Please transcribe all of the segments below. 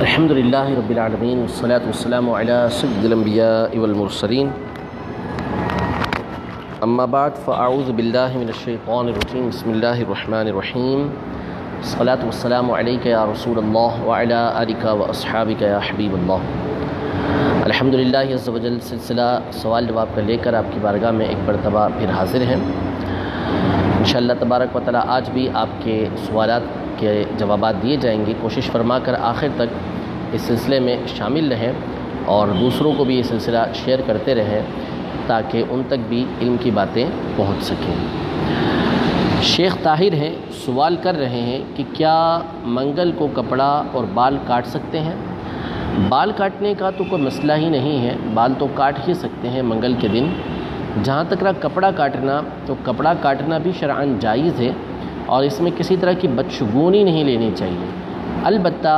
الحمد للہ رب العالمین والصلاة والسلام علی سید الانبیاء والمرسلین اما بعد فاعوذ باللہ من الشیطان الرجیم بسم اللہ الرحمن الرحیم الصلاة والسلام علیک یا رسول اللہ وعلی آلک واصحابک یا حبیب اللہ۔ الحمدللہ عز و جل سلسلہ سوال جواب کا لے کر آپ کی بارگاہ میں ایک مرتبہ پھر حاضر ہیں۔ انشاءاللہ تبارک و تعالی آج بھی آپ کے سوالات کے جوابات دیے جائیں گے۔ کوشش فرما کر آخر تک اس سلسلے میں شامل رہیں اور دوسروں کو بھی یہ سلسلہ شیئر کرتے رہیں تاکہ ان تک بھی علم کی باتیں پہنچ سکیں۔ شیخ طاہر ہیں، سوال کر رہے ہیں کہ کیا منگل کو کپڑا اور بال کاٹ سکتے ہیں؟ بال کاٹنے کا تو کوئی مسئلہ ہی نہیں ہے، بال تو کاٹ ہی سکتے ہیں منگل کے دن۔ جہاں تک رہا کپڑا کاٹنا، تو کپڑا کاٹنا بھی شرعاً جائز ہے اور اس میں کسی طرح کی بدشگونی نہیں لینی چاہیے۔ البتہ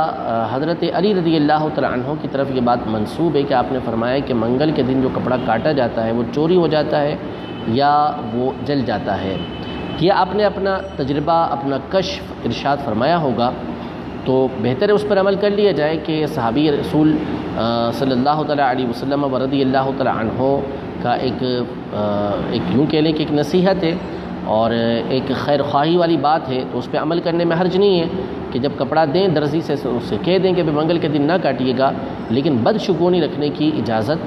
حضرت علی رضی اللہ تعالیٰ عنہ کی طرف یہ بات منسوب ہے کہ آپ نے فرمایا کہ منگل کے دن جو کپڑا کاٹا جاتا ہے وہ چوری ہو جاتا ہے یا وہ جل جاتا ہے۔ یہ آپ نے اپنا تجربہ، اپنا کشف ارشاد فرمایا ہوگا، تو بہتر ہے اس پر عمل کر لیا جائے کہ صحابی رسول صلی اللہ تعالیٰ علیہ وسلم و رضی اللہ تعالیٰ عنہ کا ایک یوں کہہ لیں کہ ایک نصیحت ہے اور ایک خیر خواہی والی بات ہے، تو اس پہ عمل کرنے میں حرج نہیں ہے کہ جب کپڑا دیں درزی سے اسے کہہ دیں کہ منگل کے دن نہ کاٹیے گا، لیکن بدشگونی رکھنے کی اجازت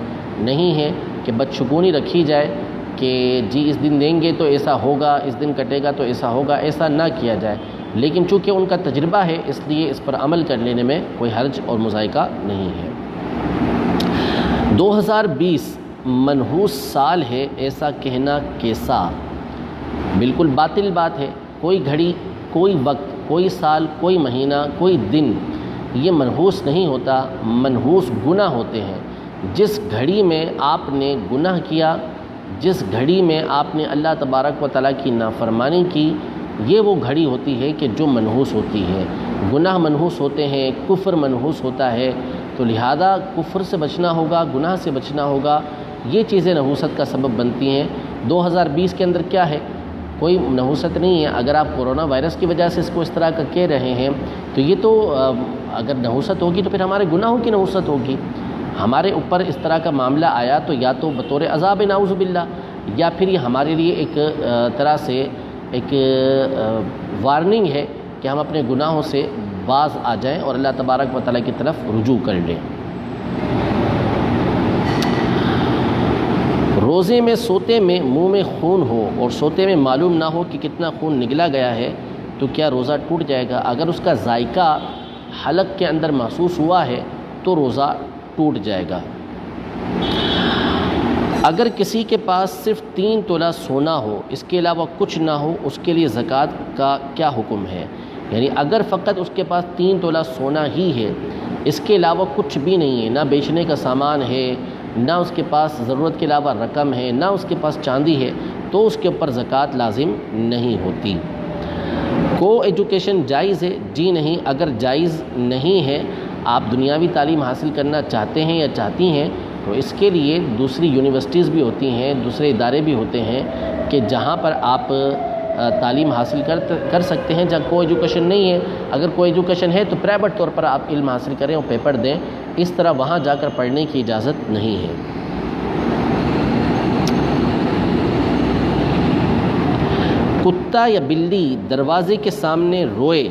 نہیں ہے کہ بدشگونی رکھی جائے کہ جی اس دن دیں گے تو ایسا ہوگا، اس دن کٹے گا تو ایسا ہوگا، ایسا نہ کیا جائے۔ لیکن چونکہ ان کا تجربہ ہے اس لیے اس پر عمل کر لینے میں کوئی حرج اور مذائقہ نہیں ہے۔ 2020 منحوس سال ہے ایسا کہنا کیسا؟ بالکل باطل بات ہے۔ کوئی گھڑی، کوئی وقت، کوئی سال، کوئی مہینہ، کوئی دن یہ منحوس نہیں ہوتا، منحوس گناہ ہوتے ہیں۔ جس گھڑی میں آپ نے گناہ کیا، جس گھڑی میں آپ نے اللہ تبارک و تعالیٰ کی نافرمانی کی، یہ وہ گھڑی ہوتی ہے کہ جو منحوس ہوتی ہے۔ گناہ منحوس ہوتے ہیں، کفر منحوس ہوتا ہے، تو لہذا کفر سے بچنا ہوگا، گناہ سے بچنا ہوگا، یہ چیزیں نحوست کا سبب بنتی ہیں۔ 2020 کے اندر کیا ہے؟ کوئی نحوست نہیں ہے۔ اگر آپ کورونا وائرس کی وجہ سے اس کو اس طرح کا کہہ رہے ہیں تو یہ تو اگر نحوست ہوگی تو پھر ہمارے گناہوں کی نحوست ہوگی۔ ہمارے اوپر اس طرح کا معاملہ آیا تو یا تو بطور عذاب نعوذ باللہ، یا پھر یہ ہمارے لیے ایک طرح سے ایک وارننگ ہے کہ ہم اپنے گناہوں سے باز آ جائیں اور اللہ تبارک و تعالیٰ کی طرف رجوع کر لیں۔ روزے میں سوتے میں منہ میں خون ہو اور سوتے میں معلوم نہ ہو کہ کتنا خون نگلا گیا ہے تو کیا روزہ ٹوٹ جائے گا؟ اگر اس کا ذائقہ حلق کے اندر محسوس ہوا ہے تو روزہ ٹوٹ جائے گا۔ اگر کسی کے پاس صرف 3 تولہ سونا ہو، اس کے علاوہ کچھ نہ ہو، اس کے لیے زکوٰۃ کا کیا حکم ہے؟ یعنی اگر فقط اس کے پاس 3 تولہ سونا ہی ہے، اس کے علاوہ کچھ بھی نہیں ہے، نہ بیچنے کا سامان ہے، نہ اس کے پاس ضرورت کے علاوہ رقم ہے، نہ اس کے پاس چاندی ہے، تو اس کے اوپر زکوٰۃ لازم نہیں ہوتی۔ کو ایجوکیشن جائز ہے؟ جی نہیں۔ اگر جائز نہیں ہے، آپ دنیاوی تعلیم حاصل کرنا چاہتے ہیں یا چاہتی ہیں تو اس کے لیے دوسری یونیورسٹیز بھی ہوتی ہیں، دوسرے ادارے بھی ہوتے ہیں کہ جہاں پر آپ تعلیم حاصل کر سکتے ہیں۔ جہاں کو ایجوکیشن نہیں ہے، اگر کوئی ایجوکیشن ہے تو پرائیویٹ طور پر آپ علم حاصل کریں اور پیپر دیں، اس طرح وہاں جا کر پڑھنے کی اجازت نہیں ہے۔ کتا یا بلی دروازے کے سامنے روئے،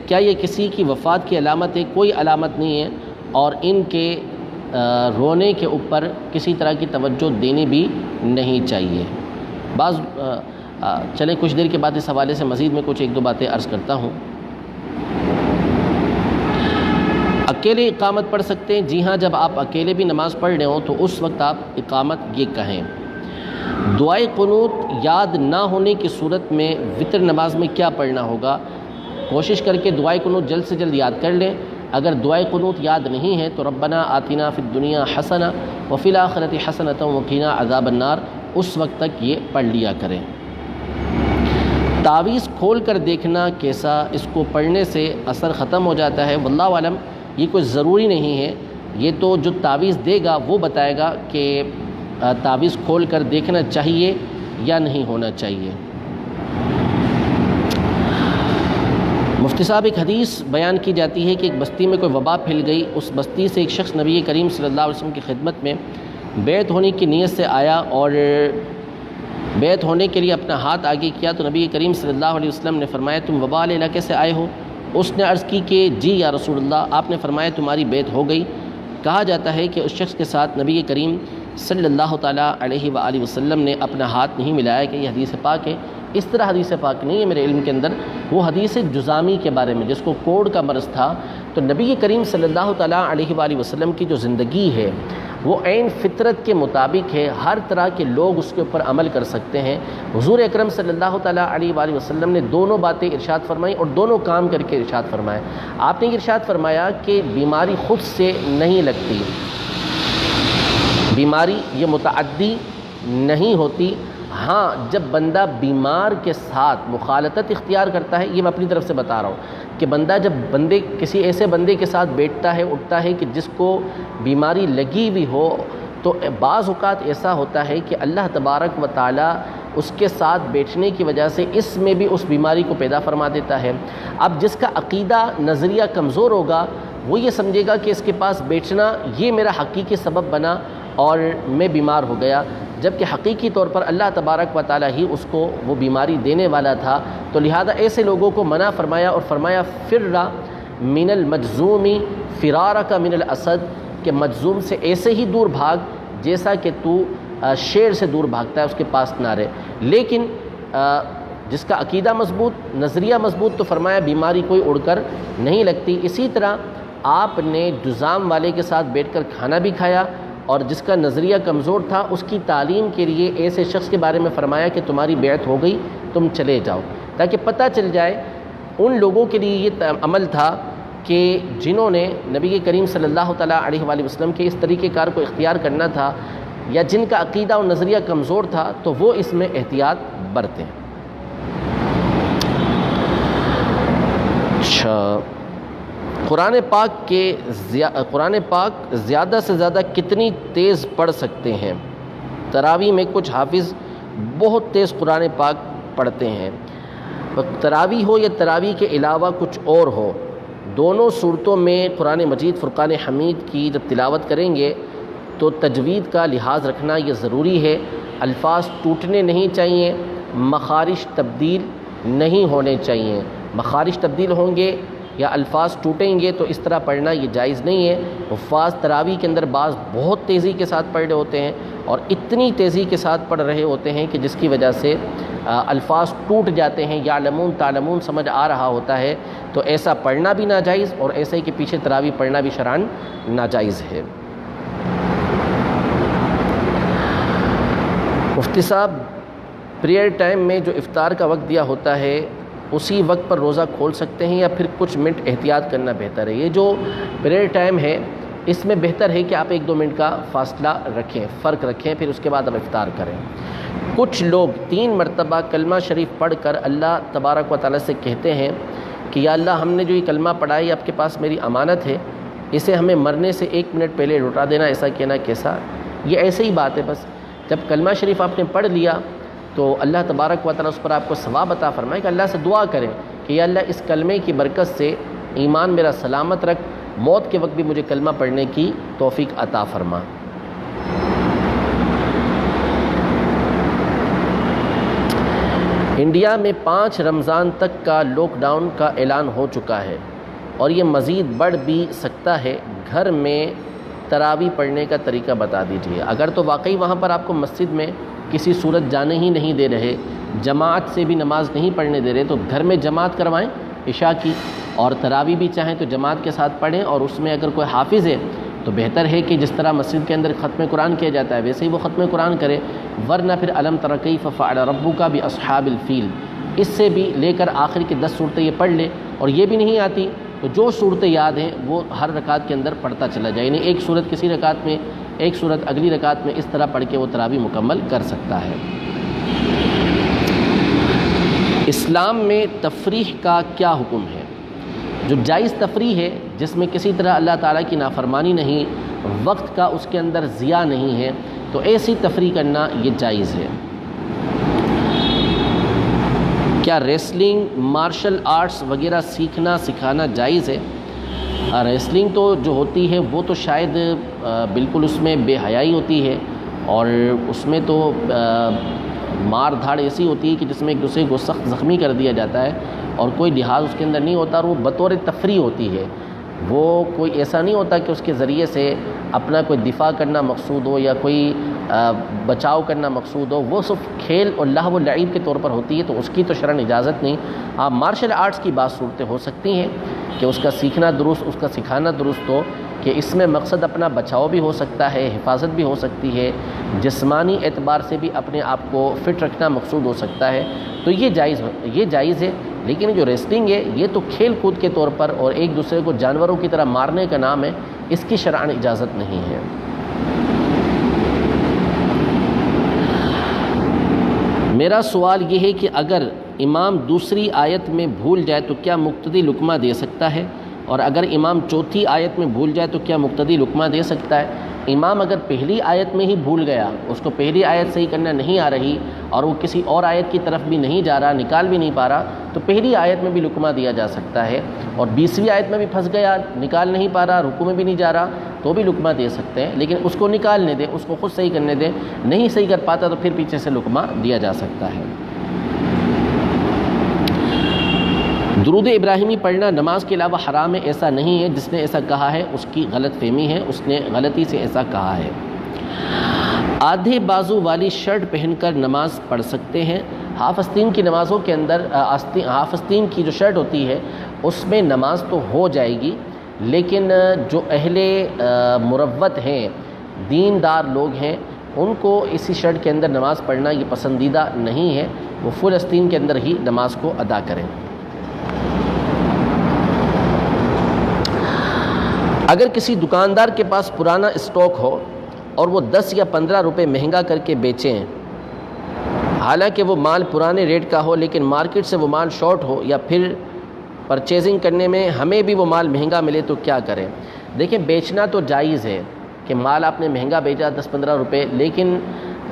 کیا یہ کسی کی وفات کی علامت ہے؟ کوئی علامت نہیں ہے، اور ان کے رونے کے اوپر کسی طرح کی توجہ دینی بھی نہیں چاہیے۔ چلیں کچھ دیر کے بعد اس حوالے سے مزید میں کچھ 1-2 باتیں عرض کرتا ہوں۔ اکیلے اقامت پڑھ سکتے ہیں؟ جی ہاں، جب آپ اکیلے بھی نماز پڑھ رہے ہوں تو اس وقت آپ اقامت یہ کہیں۔ دعائے قنوت یاد نہ ہونے کی صورت میں وتر نماز میں کیا پڑھنا ہوگا؟ کوشش کر کے دعائے قنوت جلد سے جلد یاد کر لیں۔ اگر دعائے قنوت یاد نہیں ہے تو ربنا آتنا فی الدنیا حسنہ وفی الآخرۃ حسنۃ وقنا عذاب النار اس وقت تک یہ پڑھ لیا کریں۔ تعویذ کھول کر دیکھنا کیسا؟ اس کو پڑھنے سے اثر ختم ہو جاتا ہے؟ واللہ عالم، یہ کوئی ضروری نہیں ہے، یہ تو جو تعویذ دے گا وہ بتائے گا کہ تعویذ کھول کر دیکھنا چاہیے یا نہیں ہونا چاہیے۔ مفتی صاحب ایک حدیث بیان کی جاتی ہے کہ ایک بستی میں کوئی وبا پھیل گئی، اس بستی سے ایک شخص نبی کریم صلی اللہ علیہ وسلم کی خدمت میں بیعت ہونے کی نیت سے آیا اور بیعت ہونے کے لیے اپنا ہاتھ آگے کیا تو نبی کریم صلی اللہ علیہ وسلم نے فرمایا تم وبا والے علاقے سے آئے ہو؟ اس نے عرض کی کہ جی یا رسول اللہ۔ آپ نے فرمایا تمہاری بیعت ہو گئی۔ کہا جاتا ہے کہ اس شخص کے ساتھ نبی کریم صلی اللہ تعالیٰ علیہ وآلہ وسلم نے اپنا ہاتھ نہیں ملایا کہ یہ حدیث پاک ہے۔ اس طرح حدیث پاک نہیں ہے میرے علم کے اندر، وہ حدیث جزامی کے بارے میں جس کو کوڑ کا مرض تھا، تو نبی کریم صلی اللہ تعالیٰ علیہ وآلہ وسلم کی جو زندگی ہے وہ عین فطرت کے مطابق ہے، ہر طرح کے لوگ اس کے اوپر عمل کر سکتے ہیں۔ حضور اکرم صلی اللہ تعالیٰ علیہ وآلہ وسلم نے دونوں باتیں ارشاد فرمائی اور دونوں کام کر کے ارشاد فرمایا۔ آپ نے ارشاد فرمایا کہ بیماری خود سے نہیں لگتی، بیماری یہ متعدی نہیں ہوتی، ہاں جب بندہ بیمار کے ساتھ مخالطت اختیار کرتا ہے، یہ میں اپنی طرف سے بتا رہا ہوں کہ بندہ جب کسی ایسے بندے کے ساتھ بیٹھتا ہے اٹھتا ہے کہ جس کو بیماری لگی ہوئی ہو، تو بعض اوقات ایسا ہوتا ہے کہ اللہ تبارک و تعالی اس کے ساتھ بیٹھنے کی وجہ سے اس میں بھی اس بیماری کو پیدا فرما دیتا ہے۔ اب جس کا عقیدہ نظریہ کمزور ہوگا وہ یہ سمجھے گا کہ اس کے پاس بیٹھنا یہ میرا حقیقی سبب بنا اور میں بیمار ہو گیا، جبکہ حقیقی طور پر اللہ تبارک و تعالی ہی اس کو وہ بیماری دینے والا تھا۔ تو لہذا ایسے لوگوں کو منع فرمایا اور فرمایا فر من المجزوم فرارک من الاسد، کہ مجزوم سے ایسے ہی دور بھاگ جیسا کہ تو شیر سے دور بھاگتا ہے، اس کے پاس نہ رہے۔ لیکن جس کا عقیدہ مضبوط، نظریہ مضبوط، تو فرمایا بیماری کوئی اڑ کر نہیں لگتی۔ اسی طرح آپ نے جزام والے کے ساتھ بیٹھ کر کھانا بھی کھایا، اور جس کا نظریہ کمزور تھا اس کی تعلیم کے لیے ایسے شخص کے بارے میں فرمایا کہ تمہاری بیعت ہو گئی، تم چلے جاؤ، تاکہ پتہ چل جائے۔ ان لوگوں کے لیے یہ عمل تھا کہ جنہوں نے نبی کریم صلی اللہ تعالیٰ علیہ وآلہ وسلم کے اس طریقہ کار کو اختیار کرنا تھا، یا جن کا عقیدہ اور نظریہ کمزور تھا، تو وہ اس میں احتیاط برتیں۔ اچھا، قرآن پاک زیادہ سے زیادہ کتنی تیز پڑھ سکتے ہیں؟ تراویح میں کچھ حافظ بہت تیز قرآن پاک پڑھتے ہیں، تراویح ہو یا تراویح کے علاوہ کچھ اور ہو، دونوں صورتوں میں قرآن مجید فرقان حمید کی جب تلاوت کریں گے تو تجوید کا لحاظ رکھنا یہ ضروری ہے۔ الفاظ ٹوٹنے نہیں چاہیے، مخارج تبدیل نہیں ہونے چاہیے۔ مخارج تبدیل ہوں گے یا الفاظ ٹوٹیں گے تو اس طرح پڑھنا یہ جائز نہیں ہے۔ حفاظ تراویح کے اندر بعض بہت تیزی کے ساتھ پڑھ رہے ہوتے ہیں اور اتنی تیزی کے ساتھ پڑھ رہے ہوتے ہیں کہ جس کی وجہ سے الفاظ ٹوٹ جاتے ہیں، یعلمون تعلمون سمجھ آ رہا ہوتا ہے، تو ایسا پڑھنا بھی ناجائز اور ایسے کے پیچھے تراویح پڑھنا بھی شرعاً ناجائز ہے۔ مفتی صاحب، پریئر ٹائم میں جو افطار کا وقت دیا ہوتا ہے اسی وقت پر روزہ کھول سکتے ہیں یا پھر کچھ منٹ احتیاط کرنا بہتر ہے؟ یہ جو پریئر ٹائم ہے اس میں بہتر ہے کہ آپ 1-2 منٹ کا فاصلہ رکھیں، فرق رکھیں، پھر اس کے بعد آپ افطار کریں۔ کچھ لوگ 3 مرتبہ کلمہ شریف پڑھ کر اللہ تبارک و تعالیٰ سے کہتے ہیں کہ یا اللہ، ہم نے جو یہ کلمہ پڑھا ہے یہ آپ کے پاس میری امانت ہے، اسے ہمیں مرنے سے 1 منٹ پہلے لوٹا دینا، ایسا کہنا کیسا؟ یہ ایسے ہی بات ہے، بس جب کلمہ شریف آپ نے پڑھ لیا تو اللہ تبارک و تعالیٰ اس پر آپ کو ثواب عطا فرمائے کہ اللہ سے دعا کریں کہ یا اللہ اس کلمے کی برکت سے ایمان میرا سلامت رکھ، موت کے وقت بھی مجھے کلمہ پڑھنے کی توفیق عطا فرما۔ انڈیا میں 5 رمضان تک کا لاک ڈاؤن کا اعلان ہو چکا ہے اور یہ مزید بڑھ بھی سکتا ہے، گھر میں تراویح پڑھنے کا طریقہ بتا دیجیے۔ اگر تو واقعی وہاں پر آپ کو مسجد میں کسی صورت جانے ہی نہیں دے رہے، جماعت سے بھی نماز نہیں پڑھنے دے رہے، تو گھر میں جماعت کروائیں عشاء کی، اور تراویح بھی چاہیں تو جماعت کے ساتھ پڑھیں، اور اس میں اگر کوئی حافظ ہے تو بہتر ہے کہ جس طرح مسجد کے اندر ختم قرآن کیا جاتا ہے ویسے ہی وہ ختم قرآن کرے، ورنہ پھر الم تر کیف فعل ربک باصحاب الفیل، اس سے بھی لے کر آخر کی 10 صورتیں یہ پڑھ لے، اور یہ بھی نہیں آتی تو جو صورتیں یاد ہیں وہ ہر رکعت کے اندر پڑھتا چلا جائے، یعنی ایک صورت کسی رکعت میں، ایک صورت اگلی رکعت میں، اس طرح پڑھ کے وہ تراویح مکمل کر سکتا ہے۔ اسلام میں تفریح کا کیا حکم ہے؟ جو جائز تفریح ہے جس میں کسی طرح اللہ تعالیٰ کی نافرمانی نہیں، وقت کا اس کے اندر ضیاع نہیں ہے، تو ایسی تفریح کرنا یہ جائز ہے۔ کیا ریسلنگ مارشل آرٹس وغیرہ سیکھنا سکھانا جائز ہے؟ ریسلنگ تو جو ہوتی ہے وہ تو شاید بالکل اس میں بے حیائی ہوتی ہے، اور اس میں تو مار دھاڑ ایسی ہوتی ہے کہ جس میں ایک دوسرے کو سخت زخمی کر دیا جاتا ہے، اور کوئی لحاظ اس کے اندر نہیں ہوتا، اور وہ بطور تفریح ہوتی ہے۔ وہ کوئی ایسا نہیں ہوتا کہ اس کے ذریعے سے اپنا کوئی دفاع کرنا مقصود ہو یا کوئی بچاؤ کرنا مقصود ہو، وہ صرف کھیل اور لہو و لعب کے طور پر ہوتی ہے، تو اس کی تو شرعاً اجازت نہیں۔ آپ مارشل آرٹس کی بات صورتیں ہو سکتی ہیں کہ اس کا سیکھنا درست، اس کا سکھانا درست ہو، کہ اس میں مقصد اپنا بچاؤ بھی ہو سکتا ہے، حفاظت بھی ہو سکتی ہے، جسمانی اعتبار سے بھی اپنے آپ کو فٹ رکھنا مقصود ہو سکتا ہے، تو یہ جائز ہے۔ لیکن جو ریسلنگ ہے یہ تو کھیل کود کے طور پر اور ایک دوسرے کو جانوروں کی طرح مارنے کا نام ہے، اس کی شرعاً اجازت نہیں ہے۔ میرا سوال یہ ہے کہ اگر امام دوسری آیت میں بھول جائے تو کیا مقتدی لقمہ دے سکتا ہے؟ اور اگر امام چوتھی آیت میں بھول جائے تو کیا مقتدی لقمہ دے سکتا ہے؟ امام اگر پہلی آیت میں ہی بھول گیا، اس کو پہلی آیت صحیح کرنا نہیں آ رہی اور وہ کسی اور آیت کی طرف بھی نہیں جا رہا، نکال بھی نہیں پا رہا، تو پہلی آیت میں بھی لقمہ دیا جا سکتا ہے، اور 20ویں آیت میں بھی پھنس گیا، نکال نہیں پا رہا، رکوع میں بھی نہیں جا رہا، تو بھی لقمہ دے سکتے ہیں، لیکن اس کو نکالنے دیں، اس کو خود صحیح کرنے دیں، نہیں صحیح کر پاتا تو پھر پیچھے سے لقمہ دیا جا سکتا ہے۔ درود ابراہیمی پڑھنا نماز کے علاوہ حرام ہے، ایسا نہیں ہے، جس نے ایسا کہا ہے اس کی غلط فہمی ہے، اس نے غلطی سے ایسا کہا ہے۔ آدھے بازو والی شرٹ پہن کر نماز پڑھ سکتے ہیں؟ ہاف آستین کی نمازوں کے اندر ہاف آستین کی جو شرٹ ہوتی ہے اس میں نماز تو ہو جائے گی، لیکن جو اہل مروت ہیں، دیندار لوگ ہیں، ان کو اسی شرٹ کے اندر نماز پڑھنا یہ پسندیدہ نہیں ہے، وہ فل آستین کے اندر ہی نماز کو ادا کریں۔ اگر کسی دکاندار کے پاس پرانا اسٹاک ہو اور وہ 10 یا 15 روپے مہنگا کر کے بیچیں، حالانکہ وہ مال پرانے ریٹ کا ہو لیکن مارکیٹ سے وہ مال شارٹ ہو، یا پھر پرچیزنگ کرنے میں ہمیں بھی وہ مال مہنگا ملے تو کیا کریں؟ دیکھیں، بیچنا تو جائز ہے کہ مال آپ نے مہنگا بیچا 10-15 روپے، لیکن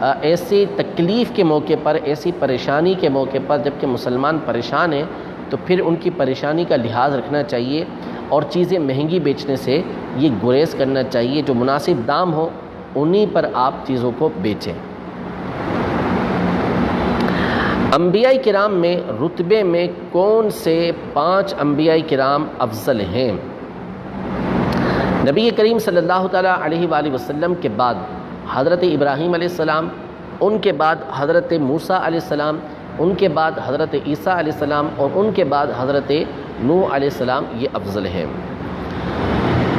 ایسی تکلیف کے موقع پر، ایسی پریشانی کے موقع پر جب کہ مسلمان پریشان ہیں تو پھر ان کی پریشانی کا لحاظ رکھنا چاہیے، اور چیزیں مہنگی بیچنے سے یہ گریز کرنا چاہیے، جو مناسب دام ہو انہی پر آپ چیزوں کو بیچیں۔ انبیاء کرام میں رتبے میں کون سے 5 انبیاء کرام افضل ہیں؟ نبی کریم صلی اللہ تعالیٰ علیہ وآلہ وسلم کے بعد حضرت ابراہیم علیہ السلام، ان کے بعد حضرت موسیٰ علیہ السلام، ان کے بعد حضرت عیسیٰ علیہ السلام، اور ان کے بعد حضرت نوح علیہ السلام، یہ افضل ہیں۔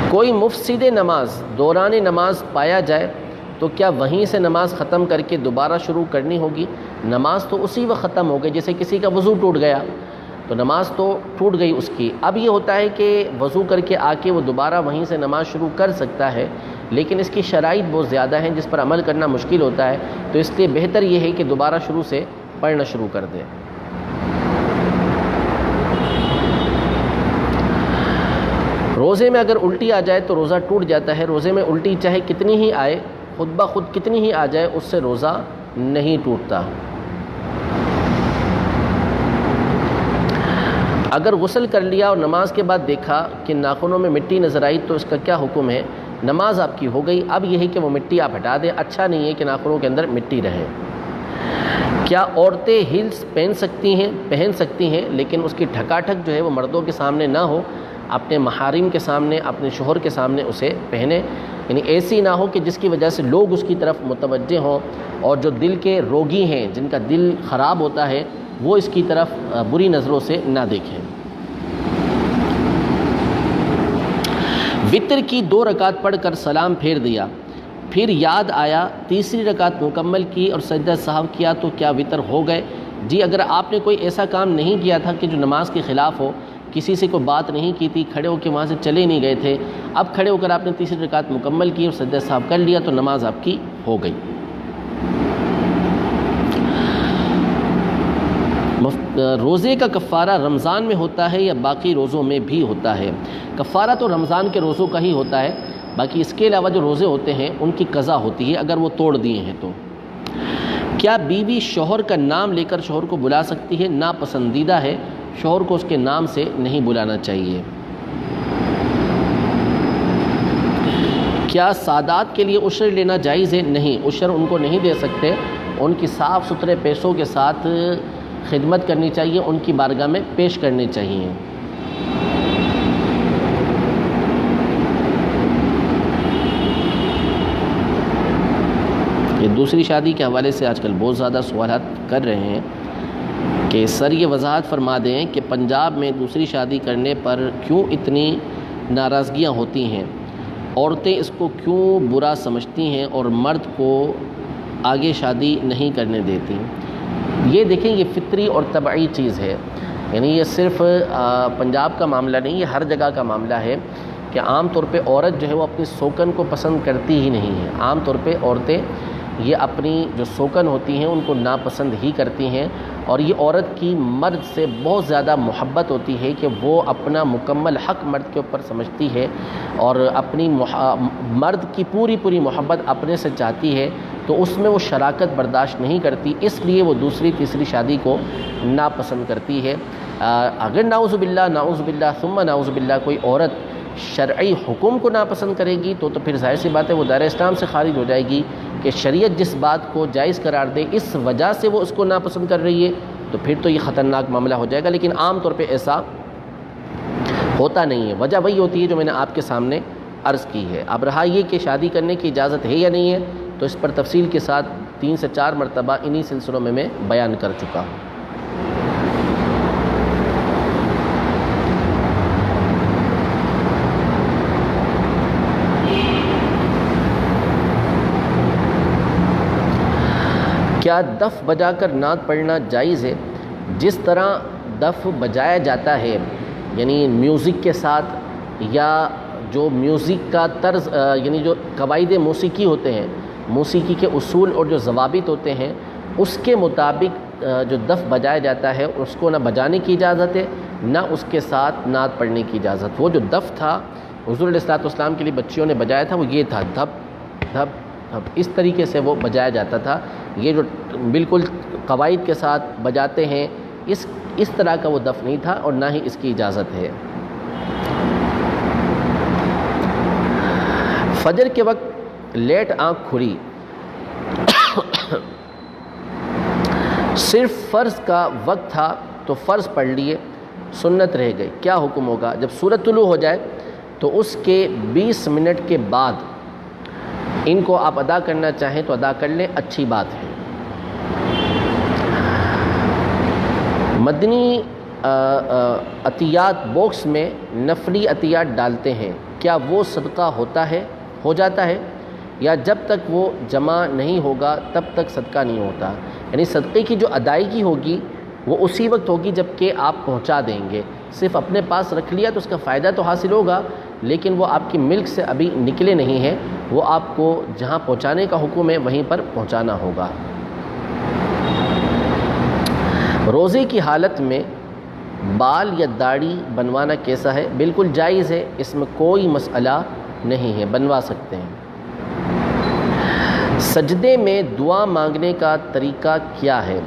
کوئی مفسد نماز دوران نماز پایا جائے تو کیا وہیں سے نماز ختم کر کے دوبارہ شروع کرنی ہوگی؟ نماز تو اسی وقت ختم ہو گئی، جیسے کسی کا وضو ٹوٹ گیا تو نماز تو ٹوٹ گئی اس کی۔ اب یہ ہوتا ہے کہ وضو کر کے آ کے وہ دوبارہ وہیں سے نماز شروع کر سکتا ہے، لیکن اس کی شرائط بہت زیادہ ہیں جس پر عمل کرنا مشکل ہوتا ہے، تو اس لیے بہتر یہ ہے کہ دوبارہ شروع سے پڑھنا شروع کر دے۔ روزے میں اگر الٹی آ جائے تو روزہ ٹوٹ جاتا ہے۔ روزے میں الٹی چاہے کتنی ہی آئے، خود بخود کتنی ہی آ جائے، اس سے روزہ نہیں ٹوٹتا۔ اگر غسل کر لیا اور نماز کے بعد دیکھا کہ ناخنوں میں مٹی نظر آئی تو اس کا کیا حکم ہے؟ نماز آپ کی ہو گئی، اب یہ ہے کہ وہ مٹی آپ ہٹا دیں، اچھا نہیں ہے کہ ناخنوں کے اندر مٹی رہے۔ کیا عورتیں ہیلز پہن سکتی ہیں لیکن اس کی ٹھکا ٹھک جو ہے وہ مردوں کے سامنے نہ ہو، اپنے محارم کے سامنے، اپنے شوہر کے سامنے اسے پہنے، یعنی ایسی نہ ہو کہ جس کی وجہ سے لوگ اس کی طرف متوجہ ہوں، اور جو دل کے روگی ہیں، جن کا دل خراب ہوتا ہے، وہ اس کی طرف بری نظروں سے نہ دیکھیں۔ وتر کی 2 رکعت پڑھ کر سلام پھیر دیا، پھر یاد آیا تیسری رکعت مکمل کی اور سجدہ سہو کیا تو کیا وتر ہو گئے؟ جی، اگر آپ نے کوئی ایسا کام نہیں کیا تھا کہ جو نماز کے خلاف ہو، کسی سے کوئی بات نہیں کی تھی، کھڑے ہو کے وہاں سے چلے نہیں گئے تھے، اب کھڑے ہو کر آپ نے تیسری رکعت مکمل کی اور سجدہ سہو کر لیا تو نماز آپ کی ہو گئی۔ روزے کا کفارہ رمضان میں ہوتا ہے یا باقی روزوں میں بھی ہوتا ہے؟ کفارہ تو رمضان کے روزوں کا ہی ہوتا ہے، باقی اس کے علاوہ جو روزے ہوتے ہیں ان کی قضا ہوتی ہے اگر وہ توڑ دیے ہیں تو۔ کیا بیوی شوہر کا نام لے کر شوہر کو بلا سکتی ہے؟ ناپسندیدہ ہے، شوہر کو اس کے نام سے نہیں بلانا چاہیے۔ کیا سادات کے لیے عشر لینا جائز ہے؟ نہیں، عشر ان کو نہیں دے سکتے، ان کی صاف ستھرے پیسوں کے ساتھ خدمت کرنی چاہیے، ان کی بارگاہ میں پیش کرنے چاہیے۔ یہ دوسری شادی کے حوالے سے آج کل بہت زیادہ سوالات کر رہے ہیں کہ سر یہ وضاحت فرما دیں کہ پنجاب میں دوسری شادی کرنے پر کیوں اتنی ناراضگیاں ہوتی ہیں، عورتیں اس کو کیوں برا سمجھتی ہیں اور مرد کو آگے شادی نہیں کرنے دیتی؟ یہ دیکھیں، یہ فطری اور طبعی چیز ہے، یعنی یہ صرف پنجاب کا معاملہ نہیں، یہ ہر جگہ کا معاملہ ہے کہ عام طور پہ عورت جو ہے وہ اپنی سوکن کو پسند کرتی ہی نہیں ہے۔ عام طور پہ عورتیں یہ اپنی جو سوکن ہوتی ہیں ان کو ناپسند ہی کرتی ہیں، اور یہ عورت کی مرد سے بہت زیادہ محبت ہوتی ہے کہ وہ اپنا مکمل حق مرد کے اوپر سمجھتی ہے اور اپنی مرد کی پوری محبت اپنے سے چاہتی ہے، تو اس میں وہ شراکت برداشت نہیں کرتی، اس لیے وہ دوسری تیسری شادی کو ناپسند کرتی ہے۔ اگر نعوذ باللہ ثم نعوذ باللہ کوئی عورت شرعی حکم کو ناپسند کرے گی تو پھر ظاہر سی بات ہے وہ دائرہ اسلام سے خارج ہو جائے گی، کہ شریعت جس بات کو جائز قرار دے اس وجہ سے وہ اس کو ناپسند کر رہی ہے، تو پھر تو یہ خطرناک معاملہ ہو جائے گا۔ لیکن عام طور پہ ایسا ہوتا نہیں ہے، وجہ وہی ہوتی ہے جو میں نے آپ کے سامنے عرض کی ہے۔ اب رہا یہ کہ شادی کرنے کی اجازت ہے یا نہیں ہے، تو اس پر تفصیل کے ساتھ 3 سے 4 مرتبہ انہی سلسلوں میں بیان کر چکا ہوں۔ کیا دف بجا کر نعت پڑھنا جائز ہے؟ جس طرح دف بجایا جاتا ہے، یعنی میوزک کے ساتھ، یا جو میوزک کا طرز یعنی جو قواعد موسیقی ہوتے ہیں، موسیقی کے اصول اور جو ضوابط ہوتے ہیں، اس کے مطابق جو دف بجایا جاتا ہے اس کو نہ بجانے کی اجازت ہے نہ اس کے ساتھ نعت پڑھنے کی اجازت۔ وہ جو دف تھا حضور علیہ الصلوۃ والسلام کے لیے بچیوں نے بجایا تھا، وہ یہ تھا، دھپ دھپ دھپ، اس طریقے سے وہ بجایا جاتا تھا۔ یہ جو بالکل قواعد کے ساتھ بجاتے ہیں، اس طرح کا وہ دف نہیں تھا اور نہ ہی اس کی اجازت ہے۔ فجر کے وقت لیٹ آنکھ کھلی، صرف فرض کا وقت تھا تو فرض پڑھ لیے، سنت رہ گئی، کیا حکم ہوگا؟ جب سورج طلوع ہو جائے تو اس کے 20 منٹ کے بعد ان کو آپ ادا کرنا چاہیں تو ادا کر لیں، اچھی بات ہے۔ مدنی عطیات باکس میں نفلی عطیات ڈالتے ہیں، کیا وہ صدقہ ہو جاتا ہے، یا جب تک وہ جمع نہیں ہوگا تب تک صدقہ نہیں ہوتا؟ یعنی صدقے کی جو ادائیگی ہوگی وہ اسی وقت ہوگی جب کہ آپ پہنچا دیں گے۔ صرف اپنے پاس رکھ لیا تو اس کا فائدہ تو حاصل ہوگا، لیکن وہ آپ کی ملک سے ابھی نکلے نہیں ہیں، وہ آپ کو جہاں پہنچانے کا حکم ہے وہیں پر پہنچانا ہوگا۔ روزے کی حالت میں بال یا داڑھی بنوانا کیسا ہے؟ بالکل جائز ہے، اس میں کوئی مسئلہ نہیں ہے، بنوا سکتے ہیں۔ سجدے میں دعا مانگنے کا طریقہ کیا ہے؟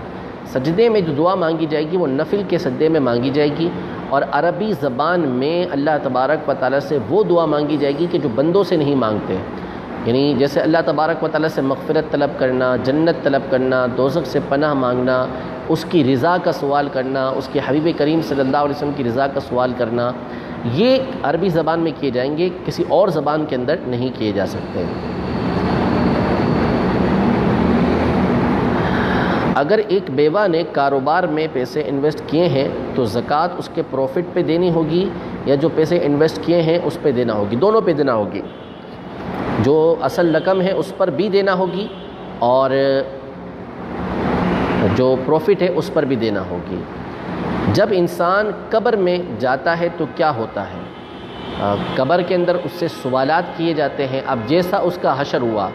سجدے میں جو دعا مانگی جائے گی وہ نفل کے سجدے میں مانگی جائے گی، اور عربی زبان میں اللہ تبارک و تعالیٰ سے وہ دعا مانگی جائے گی کہ جو بندوں سے نہیں مانگتے، یعنی جیسے اللہ تبارک و تعالیٰ سے مغفرت طلب کرنا، جنت طلب کرنا، دوزخ سے پناہ مانگنا، اس کی رضا کا سوال کرنا، اس کے حبیب کریم صلی اللہ علیہ وسلم کی رضا کا سوال کرنا، یہ عربی زبان میں کیے جائیں گے، کسی اور زبان کے اندر نہیں کیے جا سکتے۔ اگر ایک بیوہ نے کاروبار میں پیسے انویسٹ کیے ہیں تو زکوٰۃ اس کے پروفٹ پہ دینی ہوگی یا جو پیسے انویسٹ کیے ہیں اس پہ دینا ہوگی؟ دونوں پہ دینا ہوگی، جو اصل رقم ہے اس پر بھی دینا ہوگی اور جو پروفٹ ہے اس پر بھی دینا ہوگی۔ جب انسان قبر میں جاتا ہے تو کیا ہوتا ہے؟ قبر کے اندر اس سے سوالات کیے جاتے ہیں۔ اب جیسا اس کا حشر ہوا،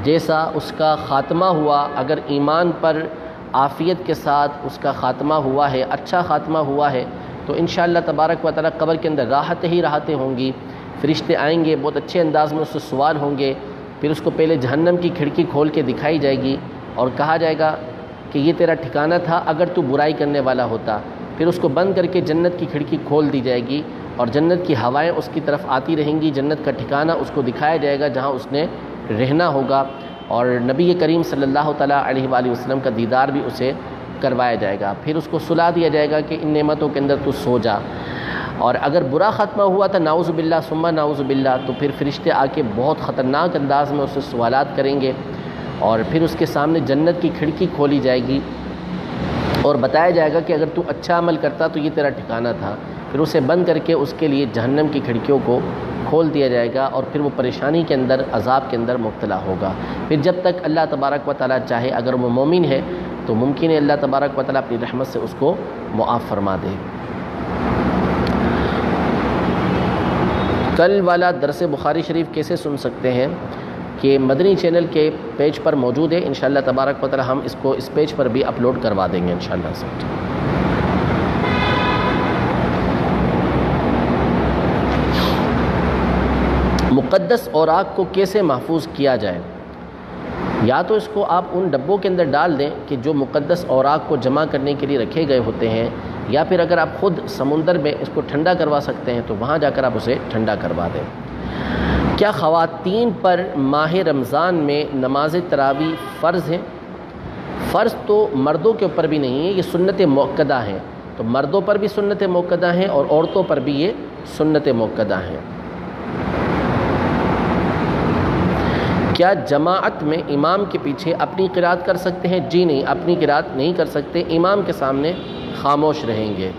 جیسا اس کا خاتمہ ہوا، اگر ایمان پر عافیت کے ساتھ اس کا خاتمہ ہوا ہے، اچھا خاتمہ ہوا ہے، تو انشاءاللہ تبارک و تعالیٰ قبر کے اندر راحتیں ہوں گی، فرشتے آئیں گے، بہت اچھے انداز میں اس سے سوال ہوں گے، پھر اس کو پہلے جہنم کی کھڑکی کھول کے دکھائی جائے گی، اور کہا جائے گا کہ یہ تیرا ٹھکانہ تھا اگر تو برائی کرنے والا ہوتا. پھر اس کو بند کر کے جنت کی کھڑکی کھول دی جائے گی اور جنت کی ہوائیں اس کی طرف آتی رہیں گی. جنت کا ٹھکانہ اس کو دکھایا جائے گا جہاں اس نے رہنا ہوگا, اور نبی کریم صلی اللہ تعالیٰ علیہ وآلہ وسلم کا دیدار بھی اسے کروایا جائے گا. پھر اس کو سلا دیا جائے گا کہ ان نعمتوں کے اندر تو سو جا. اور اگر برا خاتمہ ہوا تھا نعوذ باللہ ثم نعوذ باللہ, تو پھر فرشتے آ کے بہت خطرناک انداز میں اسے سوالات کریں گے, اور پھر اس کے سامنے جنت کی کھڑکی کھولی جائے گی اور بتایا جائے گا کہ اگر تو اچھا عمل کرتا تو یہ تیرا ٹھکانہ تھا. پھر اسے بند کر کے اس کے لیے جہنم کی کھڑکیوں کو کھول دیا جائے گا, اور پھر وہ پریشانی کے اندر, عذاب کے اندر مبتلا ہوگا. پھر جب تک اللہ تبارک و تعالیٰ چاہے, اگر وہ مومن ہے تو ممکن ہے اللہ تبارک و تعالیٰ اپنی رحمت سے اس کو معاف فرما دے. کل والا درس بخاری شریف کیسے سن سکتے ہیں کہ مدنی چینل کے پیج پر موجود ہے. انشاءاللہ تبارک و تعالیٰ ہم اس کو اس پیج پر بھی اپلوڈ کروا دیں گے انشاءاللہ سے. مقدس اوراق کو کیسے محفوظ کیا جائے؟ یا تو اس کو آپ ان ڈبوں کے اندر ڈال دیں کہ جو مقدس اوراق کو جمع کرنے کے لیے رکھے گئے ہوتے ہیں, یا پھر اگر آپ خود سمندر میں اس کو ٹھنڈا کروا سکتے ہیں تو وہاں جا کر آپ اسے ٹھنڈا کروا دیں. کیا خواتین پر ماہ رمضان میں نماز تراویح فرض ہے؟ فرض تو مردوں کے اوپر بھی نہیں ہے, یہ سنت مؤکدہ ہیں. تو مردوں پر بھی سنت مؤکدہ ہیں اور عورتوں پر بھی یہ سنت مؤکدہ ہیں. کیا جماعت میں امام کے پیچھے اپنی قرات کر سکتے ہیں؟ جی نہیں, اپنی قرات نہیں کر سکتے, امام کے سامنے خاموش رہیں گے.